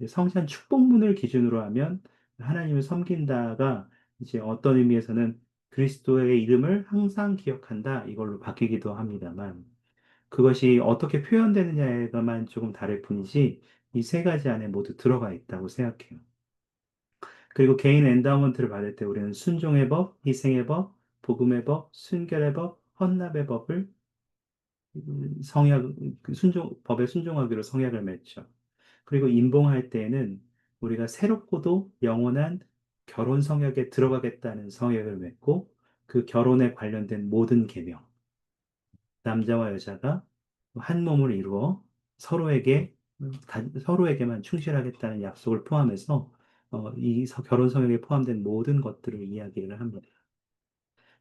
성찬 축복문을 기준으로 하면 하나님을 섬긴다가 이제 어떤 의미에서는 그리스도의 이름을 항상 기억한다 이걸로 바뀌기도 합니다만 그것이 어떻게 표현되느냐에만 조금 다를 뿐이지 이 3가지 안에 모두 들어가 있다고 생각해요. 그리고 개인 엔다우먼트를 받을 때 우리는 순종의 법, 희생의 법, 복음의 법, 순결의 법, 헌납의 법을 성약, 법에 순종하기로 성약을 맺죠. 그리고 임봉할 때에는 우리가 새롭고도 영원한 결혼 성약에 들어가겠다는 성약을 맺고 그 결혼에 관련된 모든 계명, 남자와 여자가 한 몸을 이루어 서로에게 서로에게만 충실하겠다는 약속을 포함해서 결혼 성역에 포함된 모든 것들을 이야기를 합니다.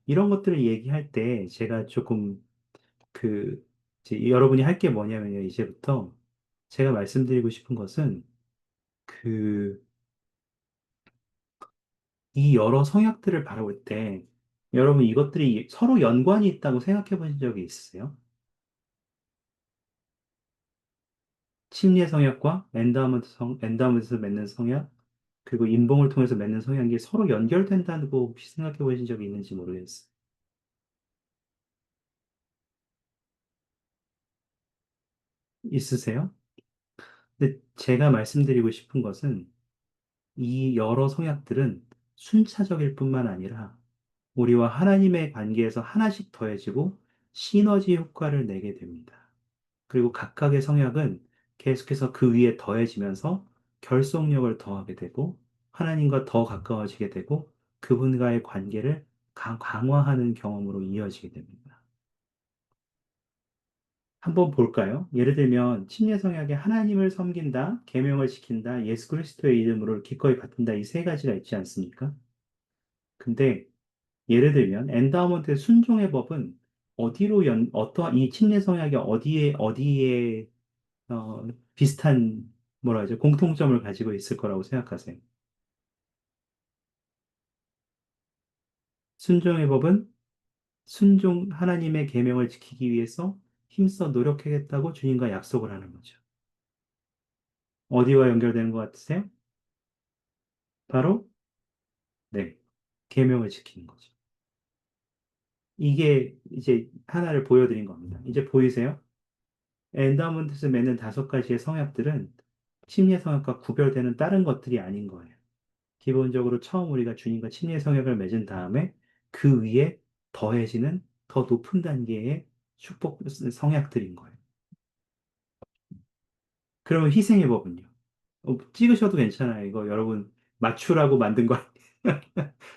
이런 것들을 얘기할 때 제가 조금 이제 여러분이 할 게 뭐냐면요, 이제부터 제가 말씀드리고 싶은 것은 그 이 여러 성역들을 바라볼 때 여러분 이것들이 서로 연관이 있다고 생각해 보신 적이 있으세요? 침례 성약과 엔다우먼트 맺는 성약, 그리고 인봉을 통해서 맺는 성약이 서로 연결된다고 혹시 생각해 보신 적이 있는지 모르겠어요. 있으세요? 근데 제가 말씀드리고 싶은 것은 이 여러 성약들은 순차적일 뿐만 아니라 우리와 하나님의 관계에서 하나씩 더해지고 시너지 효과를 내게 됩니다. 그리고 각각의 성약은 계속해서 그 위에 더해지면서 결속력을 더하게 되고 하나님과 더 가까워지게 되고 그분과의 관계를 강화하는 경험으로 이어지게 됩니다. 한번 볼까요? 예를 들면 침례 성약에 하나님을 섬긴다, 계명을 지킨다, 예수 그리스도의 이름으로 기꺼이 받든다 이 3가지가 있지 않습니까? 근데 예를 들면 엔다우먼트의 순종의 법은 어떠한 이 침례 성약이 어디에 비슷한, 뭐라 하죠? 공통점을 가지고 있을 거라고 생각하세요. 순종의 법은 하나님의 계명을 지키기 위해서 힘써 노력하겠다고 주님과 약속을 하는 거죠. 어디와 연결되는 것 같으세요? 바로, 네, 계명을 지키는 거죠. 이게 이제 하나를 보여드린 겁니다. 이제 보이세요? 엔다우먼트에서 맺는 5가지의 성약들은 침례 성약과 구별되는 다른 것들이 아닌 거예요. 기본적으로 처음 우리가 주님과 침례 성약을 맺은 다음에 그 위에 더해지는 더 높은 단계의 축복 성약들인 거예요. 그러면 희생의 법은요? 찍으셔도 괜찮아요. 이거 여러분 맞추라고 만든 거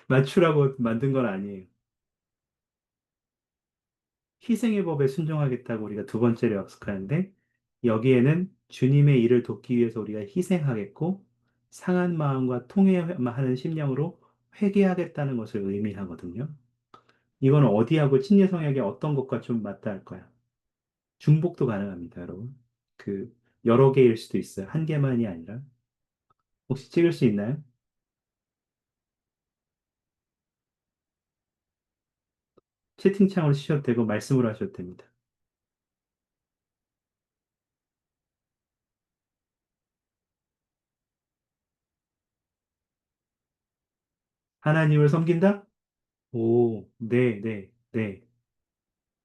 맞추라고 만든 건 아니에요. 희생의 법에 순종하겠다고 우리가 두 번째로 약속하는데 여기에는 주님의 일을 돕기 위해서 우리가 희생하겠고 상한 마음과 통회하는 심령으로 회개하겠다는 것을 의미하거든요. 이건 어디하고 친례 성역의 어떤 것과 좀 맞닿을 거야. 중복도 가능합니다, 여러분. 그 여러 개일 수도 있어요. 한 개만이 아니라. 혹시 찍을 수 있나요? 채팅창으로 치셔도 되고 말씀으로 하셔도 됩니다. 하나님을 섬긴다? 오, 네, 네, 네.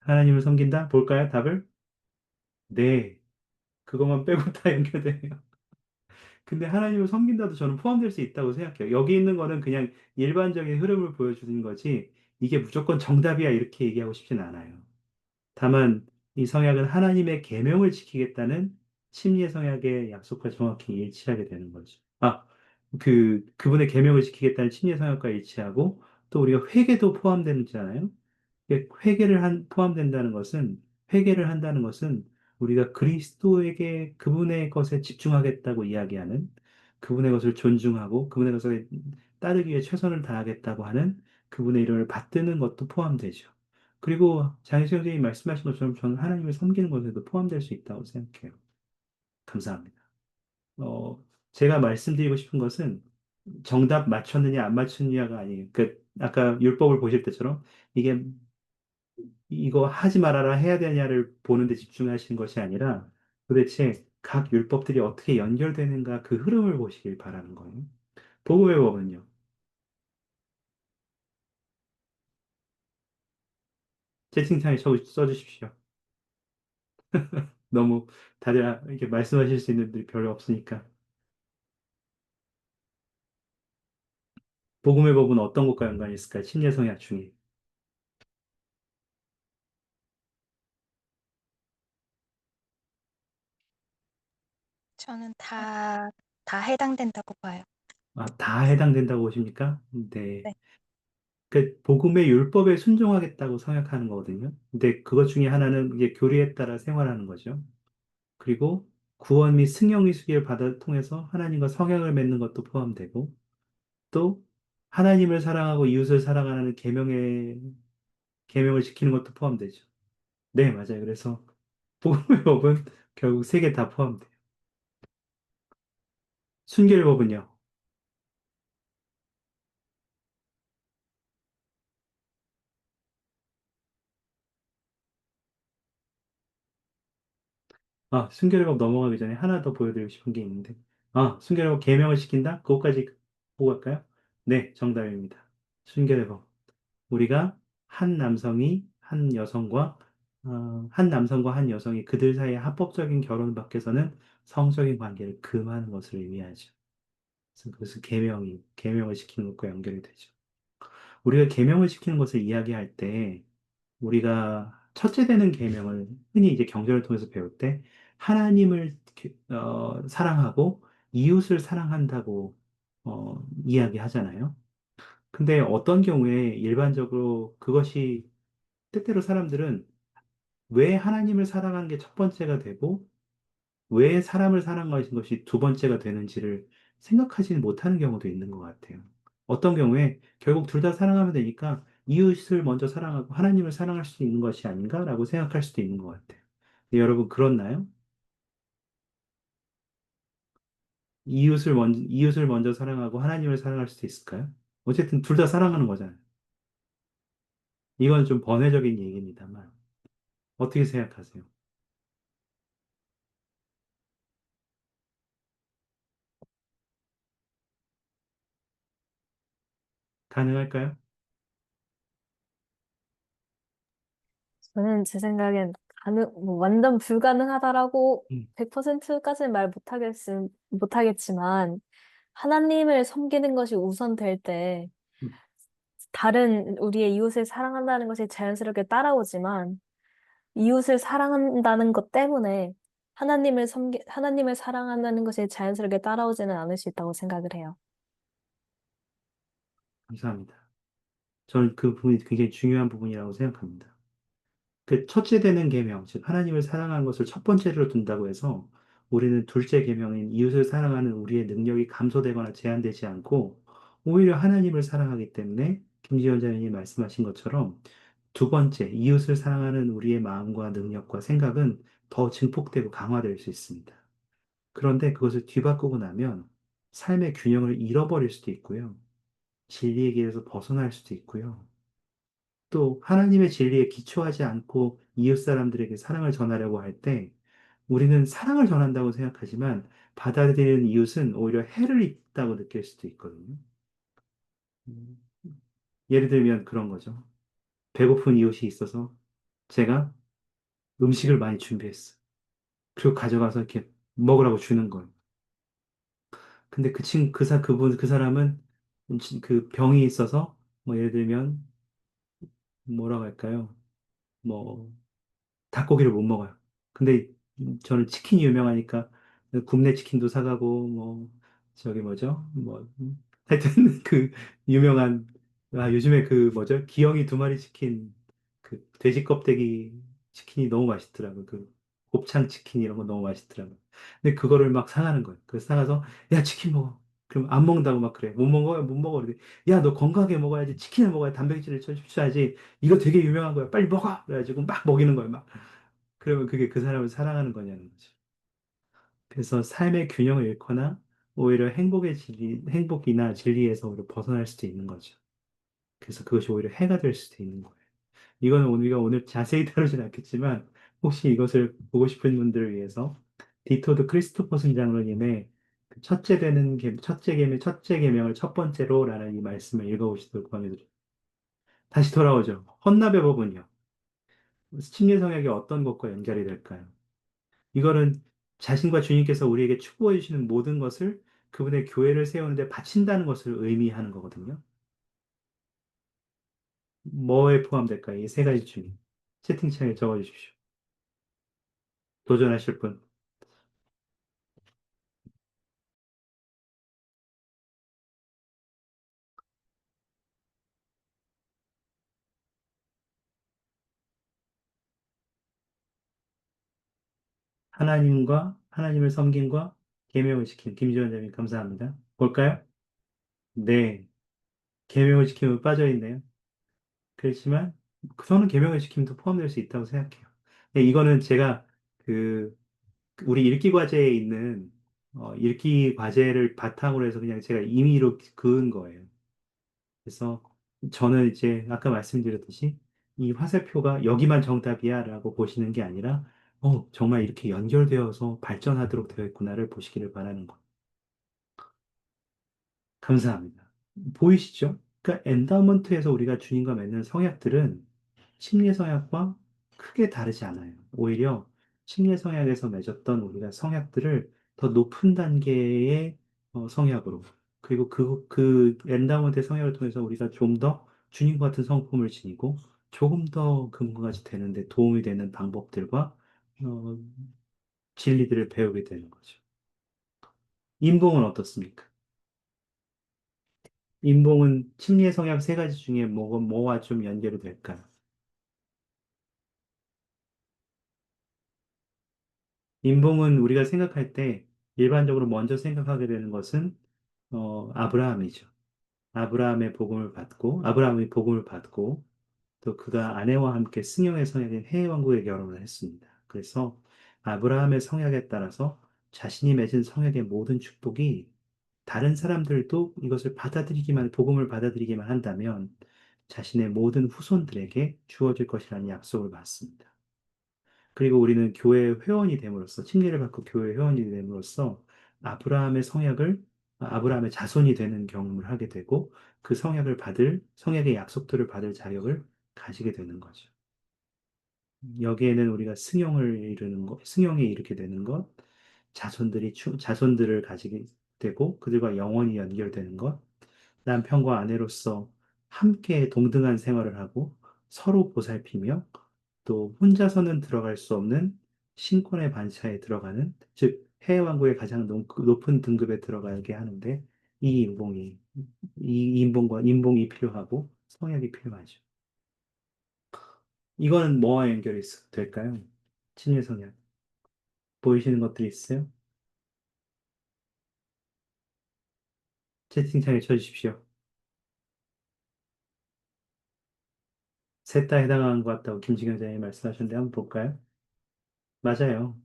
하나님을 섬긴다? 볼까요, 답을? 네. 그것만 빼고 다 연결돼요. 근데 하나님을 섬긴다도 저는 포함될 수 있다고 생각해요. 여기 있는 거는 그냥 일반적인 흐름을 보여주는 거지, 이게 무조건 정답이야, 이렇게 얘기하고 싶진 않아요. 다만, 이 성약은 하나님의 계명을 지키겠다는 심리의 성약의 약속과 정확히 일치하게 되는 거죠. 그분의 계명을 지키겠다는 심리의 성약과 일치하고, 또 우리가 회개도 포함되잖아요. 포함된다는 것은, 회개를 한다는 것은 우리가 그리스도에게 그분의 것에 집중하겠다고 이야기하는, 그분의 것을 존중하고 그분의 것에 따르기 위해 최선을 다하겠다고 하는 그분의 이름을 받드는 것도 포함되죠. 그리고 장혜수 선생님이 말씀하신 것처럼 저는 하나님을 섬기는 것에도 포함될 수 있다고 생각해요. 감사합니다. 제가 말씀드리고 싶은 것은 정답 맞췄느냐 안 맞췄느냐가 아니에요. 아까 율법을 보실 때처럼 이게 이거 하지 말아라 해야 되냐를 보는 데 집중하시는 것이 아니라 도대체 각 율법들이 어떻게 연결되는가 그 흐름을 보시길 바라는 거예요. 복음의 법은요. 채팅창에 써주십시오. 너무 다들 이렇게 말씀하실 수 있는 분들이 별로 없으니까. 복음의 법은 어떤 것과 연관이 있을까요? 침례성약 중에. 저는 다 해당된다고 봐요. 다 해당된다고 보십니까? 네. 네. 그 복음의 율법에 순종하겠다고 성약하는 거거든요. 근데 그것 중에 하나는 이게 교리에 따라 생활하는 거죠. 그리고 구원 및 승형 위수기를 받아 통해서 하나님과 성약을 맺는 것도 포함되고 또 하나님을 사랑하고 이웃을 사랑하는 계명을 지키는 것도 포함되죠. 네, 맞아요. 그래서 복음의 법은 결국 세 개 다 포함돼요. 순결의 법은요. 순결의 법 넘어가기 전에 하나 더 보여드리고 싶은 게 있는데. 순결의 법 계명을 지킨다? 그것까지 보고 갈까요? 네, 정답입니다. 순결의 법. 우리가 한 남성과 한 여성이 그들 사이의 합법적인 결혼 밖에서는 성적인 관계를 금하는 것을 의미하죠. 그래서 그것은 계명을 지키는 것과 연결이 되죠. 우리가 계명을 지키는 것을 이야기할 때 우리가 첫째 되는 계명을 흔히 이제 경전을 통해서 배울 때 하나님을 사랑하고 이웃을 사랑한다고 이야기하잖아요. 근데 어떤 경우에 일반적으로 그것이 때때로 사람들은 왜 하나님을 사랑하는 게 첫 번째가 되고 왜 사람을 사랑하는 것이 두 번째가 되는지를 생각하지는 못하는 경우도 있는 것 같아요. 어떤 경우에 결국 둘 다 사랑하면 되니까 이웃을 먼저 사랑하고 하나님을 사랑할 수 있는 것이 아닌가라고 생각할 수도 있는 것 같아요. 근데 여러분 그렇나요? 이웃을 먼저 사랑하고 하나님을 사랑할 수도 있을까요? 어쨌든 둘 다 사랑하는 거잖아요. 이건 좀 번외적인 얘기입니다만, 어떻게 생각하세요? 가능할까요? 저는 제 생각엔 뭐 완전 불가능하다라고 음, 100%까지는 못하겠지만, 하나님을 섬기는 것이 우선될 때, 음, 다른 우리의 이웃을 사랑한다는 것이 자연스럽게 따라오지만, 이웃을 사랑한다는 것 때문에 하나님을 사랑한다는 것이 자연스럽게 따라오지는 않을 수 있다고 생각을 해요. 감사합니다. 저는 그 부분이 굉장히 중요한 부분이라고 생각합니다. 그 첫째 되는 계명, 즉 하나님을 사랑하는 것을 첫 번째로 둔다고 해서 우리는 둘째 계명인 이웃을 사랑하는 우리의 능력이 감소되거나 제한되지 않고 오히려 하나님을 사랑하기 때문에 김지원 자매님이 말씀하신 것처럼 두 번째 이웃을 사랑하는 우리의 마음과 능력과 생각은 더 증폭되고 강화될 수 있습니다. 그런데 그것을 뒤바꾸고 나면 삶의 균형을 잃어버릴 수도 있고요. 진리의 길에서 벗어날 수도 있고요. 또 하나님의 진리에 기초하지 않고 이웃 사람들에게 사랑을 전하려고 할 때 우리는 사랑을 전한다고 생각하지만 받아들이는 이웃은 오히려 해를 입다고 느낄 수도 있거든요. 음, 예를 들면 그런 거죠. 배고픈 이웃이 있어서 제가 음식을 많이 준비했어. 그리고 가져가서 이렇게 먹으라고 주는 거예요. 근데 그 사람은 그 병이 있어서 뭐 예를 들면 뭐라고 할까요? 뭐 닭고기를 못 먹어요. 근데 저는 치킨이 유명하니까 굽네 치킨도 사가고 뭐 저기 뭐죠? 뭐 하여튼 그 유명한 요즘에 그 뭐죠? 기영이 두 마리 치킨 그 돼지 껍데기 치킨이 너무 맛있더라고요. 그 곱창 치킨 이런 거 너무 맛있더라고요. 근데 그거를 막 사가는 거예요. 그래서 사가서 야 치킨 먹어. 그럼 안 먹는다고 막 그래. 못 먹어요, 못 먹어. 그러더니 야, 너 건강하게 먹어야지. 치킨을 먹어야 단백질을 섭취해야지. 이거 되게 유명한 거야. 빨리 먹어. 그래가지고 막 먹이는 거예요. 막. 그러면 그게 그 사람을 사랑하는 거냐는 거죠. 그래서 삶의 균형을 잃거나 오히려 행복이나 진리에서 오히려 벗어날 수도 있는 거죠. 그래서 그것이 오히려 해가 될 수도 있는 거예요. 이거는 우리가 오늘 자세히 다루진 않겠지만 혹시 이것을 보고 싶은 분들을 위해서 디토드 크리스토퍼슨 장로님의 그 첫째 계명을 첫 번째로라는 이 말씀을 읽어보시도록 권해드립니다. 다시 돌아오죠. 헌납의 법은요. 침례 성약이 어떤 것과 연결이 될까요? 이거는 자신과 주님께서 우리에게 추구해 주시는 모든 것을 그분의 교회를 세우는데 바친다는 것을 의미하는 거거든요. 뭐에 포함될까요? 이 세 가지 중에. 채팅창에 적어 주십시오. 도전하실 분. 하나님을 섬김과 계명을 지킴. 김지원 장님 감사합니다. 볼까요? 네. 계명을 지킴은 빠져 있네요. 그렇지만 저는 계명을 지킴도 포함될 수 있다고 생각해요. 네, 이거는 제가 그 우리 읽기 과제에 있는 읽기 과제를 바탕으로 해서 그냥 제가 임의로 그은 거예요. 그래서 저는 이제 아까 말씀드렸듯이 이 화살표가 여기만 정답이야라고 보시는 게 아니라 정말 이렇게 연결되어서 발전하도록 되어 있구나를 보시기를 바라는 거예요. 감사합니다. 보이시죠? 그러니까 엔다우먼트에서 우리가 주님과 맺는 성약들은 심리 성약과 크게 다르지 않아요. 오히려 심리 성약에서 맺었던 우리가 성약들을 더 높은 단계의 성약으로 그리고 그 엔다우먼트의 성약을 통해서 우리가 좀 더 주님과 같은 성품을 지니고 조금 더 그분과 같이 되는데 도움이 되는 방법들과 어, 진리들을 배우게 되는 거죠. 인봉은 어떻습니까? 인봉은 심리의 성향 세 가지 중에 뭐와 좀 연결이 될까요? 인봉은 우리가 생각할 때 일반적으로 먼저 생각하게 되는 것은 아브라함이죠. 아브라함이 복음을 받고 또 그가 아내와 함께 승용의 성약인 해의 왕국에 결혼을 했습니다. 그래서 아브라함의 성약에 따라서 자신이 맺은 성약의 모든 축복이 다른 사람들도 이것을 복음을 받아들이기만 한다면 자신의 모든 후손들에게 주어질 것이라는 약속을 받습니다. 그리고 우리는 교회 회원이 됨으로써, 침례를 받고 교회 회원이 됨으로써 아브라함의 성약을, 아브라함의 자손이 되는 경험을 하게 되고 그 성약의 약속들을 받을 자격을 가지게 되는 거죠. 여기에는 우리가 승용에 이르게 되는 것, 자손들을 가지게 되고 그들과 영원히 연결되는 것, 남편과 아내로서 함께 동등한 생활을 하고 서로 보살피며 또 혼자서는 들어갈 수 없는 신권의 반차에 들어가는, 즉 해외 왕국의 가장 높은 등급에 들어가게 하는데 이 인봉이 인봉이 필요하고 성약이 필요하죠. 이거는 뭐와 연결이 될까요? 친일 성약. 보이시는 것들이 있어요? 채팅창에 쳐주십시오. 셋 다 해당하는 것 같다고 김진경 장님이 말씀하셨는데 한번 볼까요? 맞아요.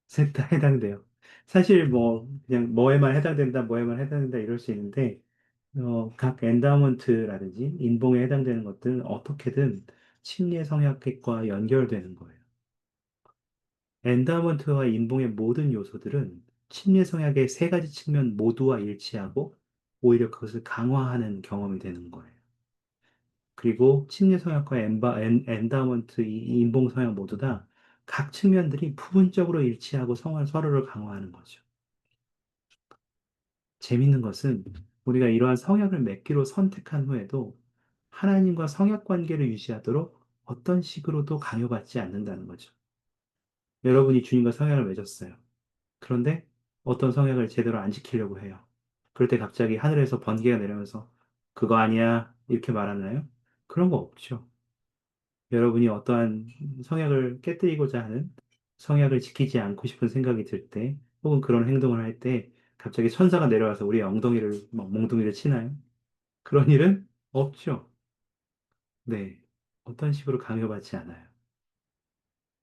셋 다 해당돼요. 사실 뭐 그냥 뭐에만 해당된다, 뭐에만 해당된다 이럴 수 있는데 각 엔다우먼트라든지 인봉에 해당되는 것들은 어떻게든 심리의 성향과 연결되는 거예요. 엔다우먼트와 인봉의 모든 요소들은 심리의 성향의 세 가지 측면 모두와 일치하고 오히려 그것을 강화하는 경험이 되는 거예요. 그리고 심리 성향과 엔다우먼트, 이 인봉 성향 모두 다 각 측면들이 부분적으로 일치하고 서로를 강화하는 거죠. 재밌는 것은 우리가 이러한 성향을 맺기로 선택한 후에도 하나님과 성약 관계를 유지하도록 어떤 식으로도 강요받지 않는다는 거죠. 여러분이 주님과 성약을 맺었어요. 그런데 어떤 성약을 제대로 안 지키려고 해요. 그럴 때 갑자기 하늘에서 번개가 내려면서 그거 아니야 이렇게 말하나요? 그런 거 없죠. 여러분이 어떠한 성약을 깨뜨리고자 하는, 성약을 지키지 않고 싶은 생각이 들 때, 혹은 그런 행동을 할 때, 갑자기 천사가 내려와서 우리의 엉덩이를, 막 몽둥이를 치나요? 그런 일은 없죠. 네. 어떤 식으로 강요받지 않아요.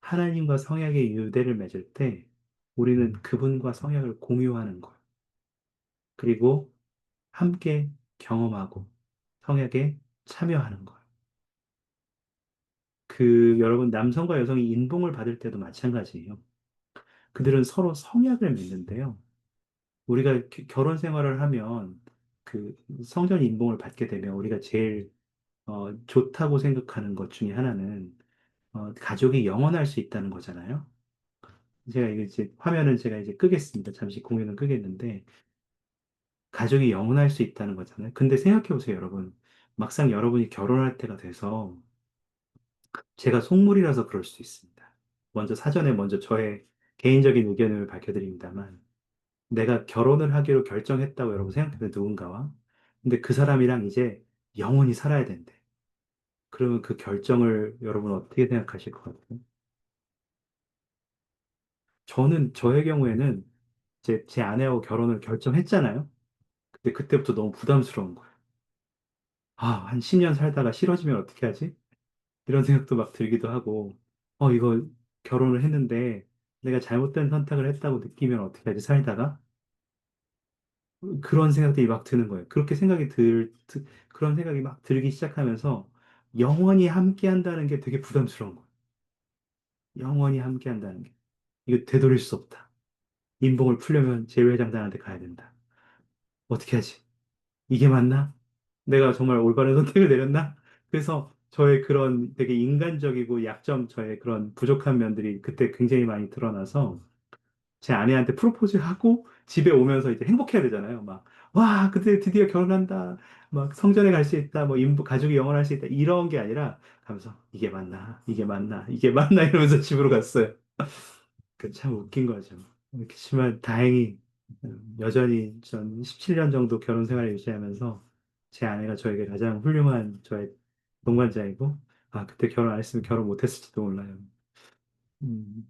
하나님과 성약의 유대를 맺을 때, 우리는 그분과 성약을 공유하는 거예요. 그리고 함께 경험하고, 성약에 참여하는 거예요. 여러분, 남성과 여성이 인봉을 받을 때도 마찬가지예요. 그들은 서로 성약을 맺는데요. 우리가 결혼 생활을 하면 그 성전 인봉을 받게 되면 우리가 제일 좋다고 생각하는 것 중에 하나는 가족이 영원할 수 있다는 거잖아요. 제가 이거 이제 화면은 제가 이제 끄겠습니다. 잠시 공유는 끄겠는데 가족이 영원할 수 있다는 거잖아요. 근데 생각해 보세요, 여러분. 막상 여러분이 결혼할 때가 돼서 제가 속물이라서 그럴 수 있습니다. 먼저 저의 개인적인 의견을 밝혀드립니다만 내가 결혼을 하기로 결정했다고 여러분 생각해요, 누군가와. 근데 그 사람이랑 이제 영원히 살아야 된대. 그러면 그 결정을 여러분 어떻게 생각하실 것 같아요? 저의 경우에는 제 아내하고 결혼을 결정했잖아요. 근데 그때부터 너무 부담스러운 거예요. 아, 한 10년 살다가 싫어지면 어떻게 하지? 이런 생각도 막 들기도 하고, 이거 결혼을 했는데 내가 잘못된 선택을 했다고 느끼면 어떻게 하지, 살다가? 그런 생각들이 막 드는 거예요. 그런 생각이 막 들기 시작하면서 영원히 함께 한다는 게 되게 부담스러운 거예요. 영원히 함께 한다는 게. 이거 되돌릴 수 없다. 인봉을 풀려면 재외장단한테 가야 된다. 어떻게 하지? 이게 맞나? 내가 정말 올바른 선택을 내렸나? 그래서 저의 그런 되게 인간적이고 저의 그런 부족한 면들이 그때 굉장히 많이 드러나서 제 아내한테 프로포즈하고 집에 오면서 이제 행복해야 되잖아요. 막, 와, 그때 드디어 결혼한다. 막 성전에 갈 수 있다. 뭐 가족이 영원할 수 있다. 이런 게 아니라 가면서 이게 맞나? 이게 맞나? 이게 맞나? 이러면서 집으로 갔어요. 그 참 웃긴 거죠. 그렇지만 다행히 여전히 전 17년 정도 결혼 생활을 유지하면서 제 아내가 저에게 가장 훌륭한 저의 동반자이고, 아, 그때 결혼 안 했으면 결혼 못 했을지도 몰라요.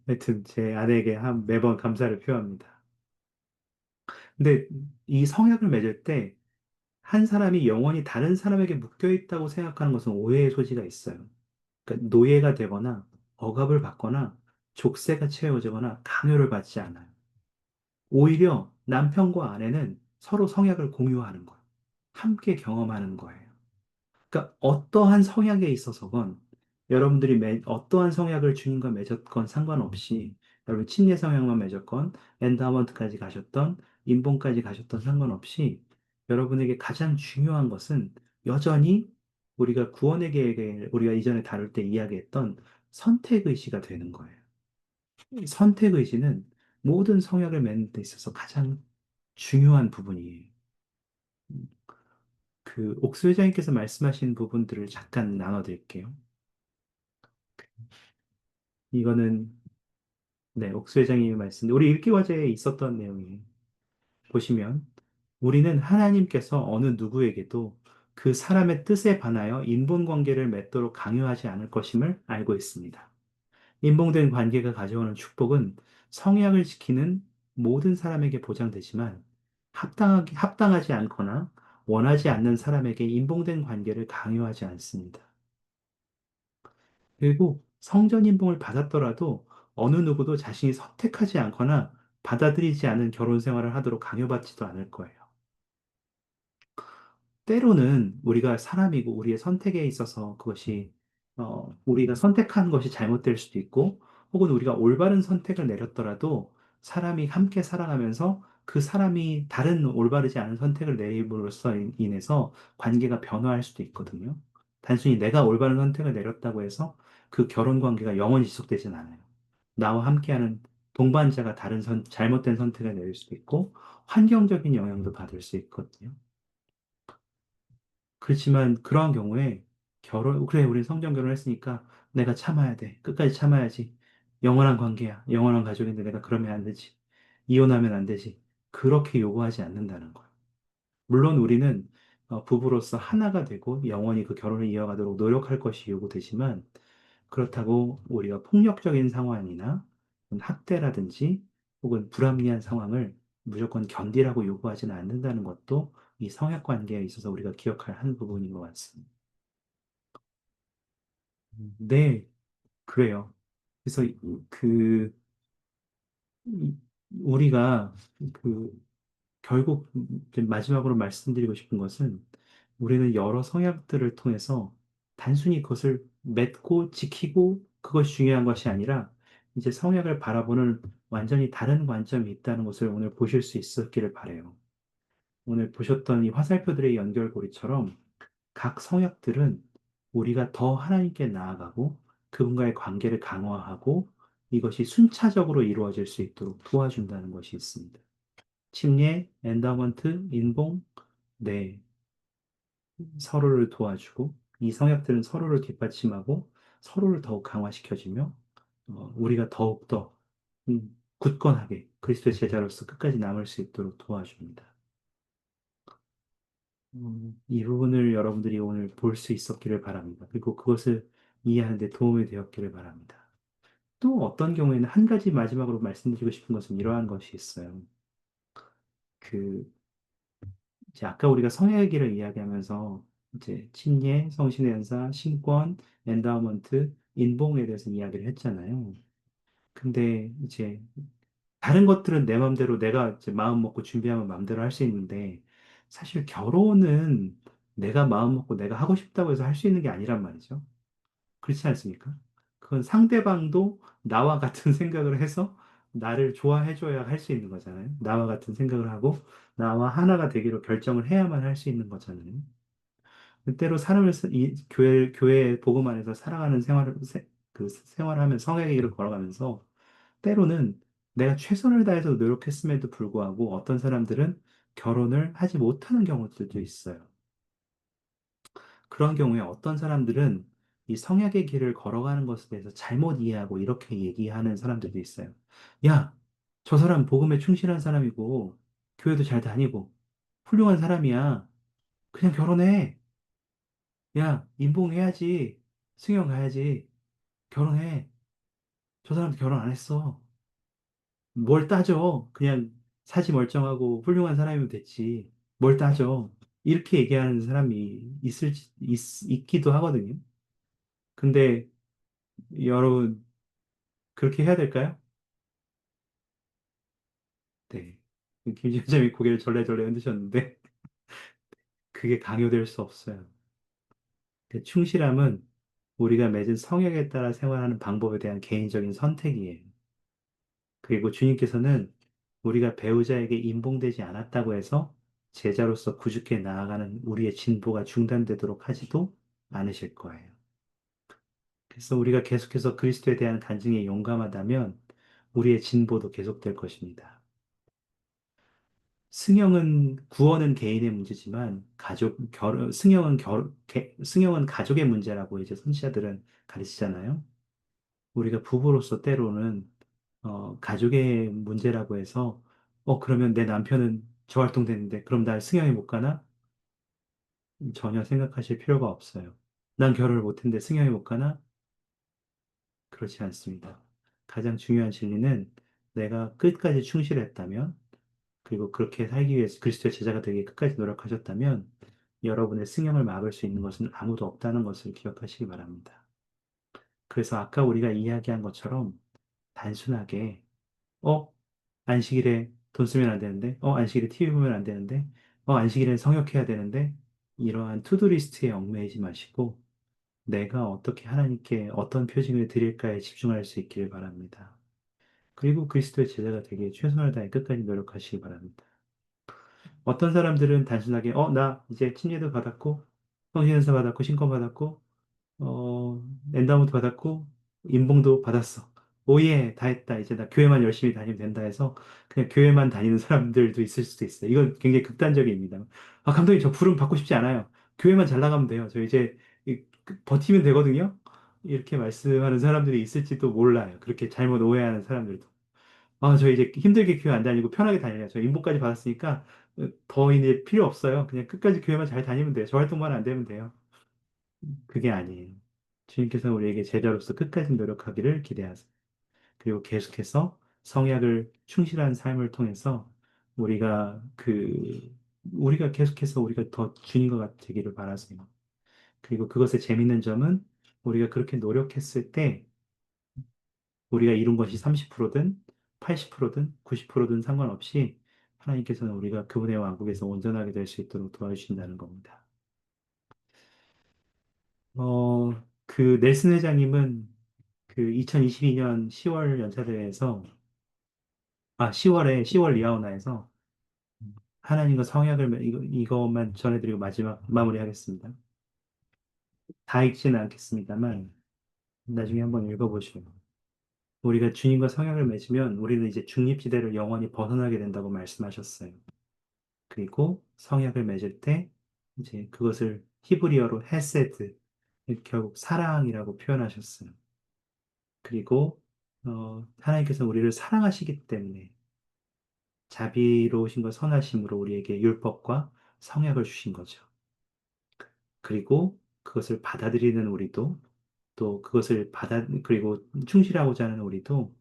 하여튼 제 아내에게 매번 감사를 표합니다. 근데 이 성약을 맺을 때 한 사람이 영원히 다른 사람에게 묶여 있다고 생각하는 것은 오해의 소지가 있어요. 그러니까 노예가 되거나 억압을 받거나 족쇄가 채워지거나 강요를 받지 않아요. 오히려 남편과 아내는 서로 성약을 공유하는 거예요. 함께 경험하는 거예요. 그러니까 어떠한 성향에 있어서건 여러분들이 어떠한 성향을 주님과 맺었건 상관없이 여러분 침례 성향만 맺었건 엔다우먼트까지 가셨던 인본까지 가셨던 상관없이 여러분에게 가장 중요한 것은 여전히 우리가 구원의 계획에 우리가 이전에 다룰 때 이야기했던 선택의지가 되는 거예요. 이 선택의지는 모든 성향을 맺는 데 있어서 가장 중요한 부분이에요. 그 옥수 회장님께서 말씀하신 부분들을 잠깐 나눠드릴게요. 이거는 네, 옥수 회장님의 말씀. 우리 읽기 과제에 있었던 내용이에요. 보시면 우리는 하나님께서 어느 누구에게도 그 사람의 뜻에 반하여 인본관계를 맺도록 강요하지 않을 것임을 알고 있습니다. 인본된 관계가 가져오는 축복은 성향을 지키는 모든 사람에게 보장되지만 합당하지 않거나 원하지 않는 사람에게 인본된 관계를 강요하지 않습니다. 그리고 성전 인봉을 받았더라도 어느 누구도 자신이 선택하지 않거나 받아들이지 않은 결혼 생활을 하도록 강요받지도 않을 거예요. 때로는 우리가 사람이고 우리의 선택에 있어서 그것이 우리가 선택한 것이 잘못될 수도 있고 혹은 우리가 올바른 선택을 내렸더라도 사람이 함께 살아가면서 그 사람이 다른 올바르지 않은 선택을 내림으로써 인해서 관계가 변화할 수도 있거든요. 단순히 내가 올바른 선택을 내렸다고 해서 그 결혼 관계가 영원히 지속되진 않아요. 나와 함께하는 동반자가 잘못된 선택을 내릴 수도 있고 환경적인 영향도 받을 수 있거든요. 그렇지만 그러한 경우에 그래, 우리 성전 결혼했으니까 내가 참아야 돼. 끝까지 참아야지. 영원한 관계야. 영원한 가족인데 내가 그러면 안 되지. 이혼하면 안 되지. 그렇게 요구하지 않는다는 거예요. 물론 우리는 부부로서 하나가 되고 영원히 그 결혼을 이어가도록 노력할 것이 요구되지만 그렇다고 우리가 폭력적인 상황이나 학대라든지 혹은 불합리한 상황을 무조건 견디라고 요구하지는 않는다는 것도 이 성역 관계에 있어서 우리가 기억할 한 부분인 것 같습니다. 네, 그래요. 그래서 이- 우리가 그 결국 이제 마지막으로 말씀드리고 싶은 것은 우리는 여러 성향들을 통해서 단순히 그것을 맺고 지키고 그것이 중요한 것이 아니라 이제 성향을 바라보는 완전히 다른 관점이 있다는 것을 오늘 보실 수 있었기를 바래요. 오늘 보셨던 이 화살표들의 연결고리처럼 각 성향들은 우리가 더 하나님께 나아가고 그분과의 관계를 강화하고 이것이 순차적으로 이루어질 수 있도록 도와준다는 것이 있습니다. 침례, 엔다먼트, 인봉, 네, 서로를 도와주고 이 성역들은 서로를 뒷받침하고 서로를 더욱 강화시켜주며 우리가 더욱더 굳건하게 그리스도의 제자로서 끝까지 남을 수 있도록 도와줍니다. 이 부분을 여러분들이 오늘 볼 수 있었기를 바랍니다. 그리고 그것을 이해하는 데 도움이 되었기를 바랍니다. 또 어떤 경우에는 한 가지 마지막으로 말씀드리고 싶은 것은 이러한 것이 있어요. 그 이제 아까 우리가 성의 얘기를 이야기하면서 이제 침례, 성신의 연사, 신권, 엔다우먼트, 인봉에 대해서 이야기를 했잖아요. 근데 이제 다른 것들은 내 마음대로 내가 이제 마음 먹고 준비하면 마음대로 할 수 있는데 사실 결혼은 내가 마음 먹고 내가 하고 싶다고 해서 할 수 있는 게 아니란 말이죠. 그렇지 않습니까? 그건 상대방도 나와 같은 생각을 해서 나를 좋아해줘야 할 수 있는 거잖아요. 나와 같은 생각을 하고 나와 하나가 되기로 결정을 해야만 할 수 있는 거잖아요. 때로 사람을 이 교회 복음 안에서 살아가는 그 생활을 하면 성의 길을 걸어가면서 때로는 내가 최선을 다해서 노력했음에도 불구하고 어떤 사람들은 결혼을 하지 못하는 경우들도 있어요. 그런 경우에 어떤 사람들은 이 성약의 길을 걸어가는 것에 대해서 잘못 이해하고 이렇게 얘기하는 사람들도 있어요. 야, 저 사람 복음에 충실한 사람이고, 교회도 잘 다니고, 훌륭한 사람이야. 그냥 결혼해. 야, 인봉해야지. 승연 가야지. 결혼해. 저 사람도 결혼 안 했어. 뭘 따져. 그냥 사지 멀쩡하고 훌륭한 사람이면 됐지. 뭘 따져. 이렇게 얘기하는 사람이 있기도 하거든요. 근데 여러분, 그렇게 해야 될까요? 네. 김지현님이 고개를 절레절레 흔드셨는데, 그게 강요될 수 없어요. 그 충실함은 우리가 맺은 성역에 따라 생활하는 방법에 대한 개인적인 선택이에요. 그리고 주님께서는 우리가 배우자에게 임봉되지 않았다고 해서 제자로서 구주께 나아가는 우리의 진보가 중단되도록 하지도 않으실 거예요. 그래서 우리가 계속해서 그리스도에 대한 간증에 용감하다면 우리의 진보도 계속될 것입니다. 구원은 개인의 문제지만 승용은 가족의 문제라고 이제 선지자들은 가르치잖아요. 우리가 부부로서 때로는 가족의 문제라고 해서 그러면 내 남편은 저 활동됐는데 그럼 날 승용이 못 가나? 전혀 생각하실 필요가 없어요. 난 결혼을 못했는데 승용이 못 가나? 그렇지 않습니다. 가장 중요한 진리는 내가 끝까지 충실했다면, 그리고 그렇게 살기 위해서 그리스도의 제자가 되기 끝까지 노력하셨다면, 여러분의 승용을 막을 수 있는 것은 아무도 없다는 것을 기억하시기 바랍니다. 그래서 아까 우리가 이야기한 것처럼 단순하게, 어, 안식일에 돈 쓰면 안 되는데, 안식일에 TV 보면 안 되는데, 안식일에 성역해야 되는데, 이러한 투두 리스트에 얽매이지 마시고, 내가 어떻게 하나님께 어떤 표징을 드릴까에 집중할 수 있기를 바랍니다. 그리고 그리스도의 제자가 되기에 최선을 다해 끝까지 노력하시기 바랍니다. 어떤 사람들은 단순하게, 나 이제 침례도 받았고, 성신연사 받았고, 신권 받았고, 엔다우먼트 받았고, 인봉도 받았어. 오예, 다 했다. 이제 나 교회만 열심히 다니면 된다 해서 그냥 교회만 다니는 사람들도 있을 수도 있어요. 이건 굉장히 극단적입니다. 감독님, 저 부름 받고 싶지 않아요. 교회만 잘 나가면 돼요. 저 이제 버티면 되거든요. 이렇게 말씀하는 사람들이 있을지도 몰라요. 그렇게 잘못 오해하는 사람들도. 저 이제 힘들게 교회 안 다니고 편하게 다녀요. 저 인복까지 받았으니까 더 이제 필요 없어요. 그냥 끝까지 교회만 잘 다니면 돼요. 저 활동만 안 되면 돼요. 그게 아니에요. 주님께서 우리에게 제자로서 끝까지 노력하기를 기대하세요. 그리고 계속해서 성약을 충실한 삶을 통해서 우리가 계속해서 우리가 더 주님과 되기를 바라세요. 그리고 그것의 재밌는 점은 우리가 그렇게 노력했을 때 우리가 이룬 것이 30%든 80%든 90%든 상관없이 하나님께서는 우리가 그분의 왕국에서 온전하게 될 수 있도록 도와주신다는 겁니다. 넬슨 회장님은 그 2022년 10월 연차대회에서 10월 리아우나에서 하나님과 이것만 전해드리고 마지막 마무리하겠습니다. 다 읽지는 않겠습니다만 나중에 한번 읽어보시고 우리가 주님과 성약을 맺으면 우리는 이제 중립지대를 영원히 벗어나게 된다고 말씀하셨어요. 그리고 성약을 맺을 때 이제 그것을 히브리어로 헤세드, 결국 사랑이라고 표현하셨어요. 그리고 하나님께서 우리를 사랑하시기 때문에 자비로우신 것 선하심으로 우리에게 율법과 성약을 주신 거죠. 그리고 그것을 받아들이는 우리도 또 그리고 충실하고자 하는 우리도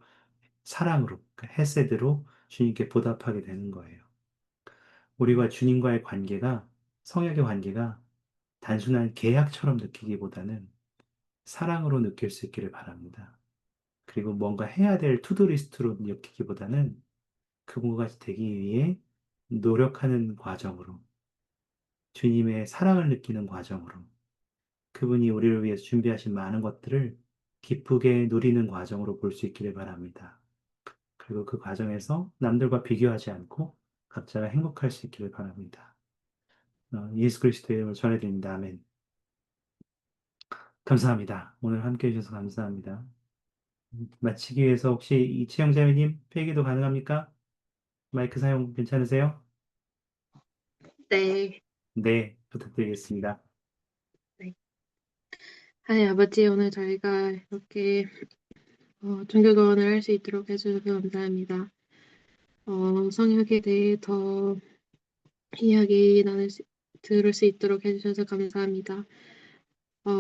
사랑으로, 그러니까 헤세드로 주님께 보답하게 되는 거예요. 우리와 주님과의 관계가, 성약의 관계가 단순한 계약처럼 느끼기보다는 사랑으로 느낄 수 있기를 바랍니다. 그리고 뭔가 해야 될 투두리스트로 느끼기보다는 그분과 같이 되기 위해 노력하는 과정으로, 주님의 사랑을 느끼는 과정으로, 그분이 우리를 위해서 준비하신 많은 것들을 기쁘게 누리는 과정으로 볼 수 있기를 바랍니다. 그리고 그 과정에서 남들과 비교하지 않고 각자가 행복할 수 있기를 바랍니다. 예수 그리스도의 이름을 전해드립니다. 아멘. 감사합니다. 오늘 함께 해주셔서 감사합니다. 마치기 위해서 혹시 이치영 자매님 회개도 가능합니까? 마이크 사용 괜찮으세요? 네, 네, 부탁드리겠습니다. 네. 하나님 아버지, 오늘 저희가 이렇게 종교거원을 할 수 있도록 해주셔서 감사합니다. 성역에 대해 더 이야기 들을 수 있도록 해주셔서 감사합니다. 어,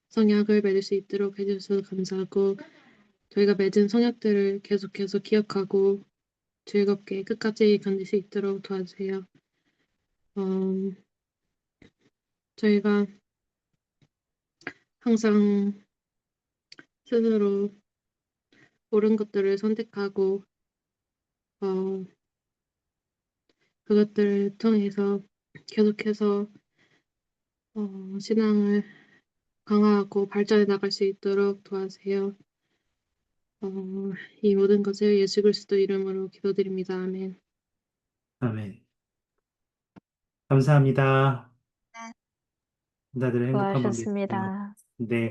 성역을 맺을 수 있도록 해주셔서 감사하고, 저희가 맺은 성역들을 계속해서 기억하고 즐겁게 끝까지 견딜 수 있도록 도와주세요. 어, 저희가 항상 스스로 옳은 것들을 선택하고 어, 그것들을 통해서 계속해서 신앙을 강화하고 발전해 나갈 수 있도록 도와주세요. 이 모든 것을 예수 그리스도 이름으로 기도드립니다. 아멘. 아멘. 감사합니다. 네. 다들 행복한 밤 되세요. 수고하셨습니다. 네.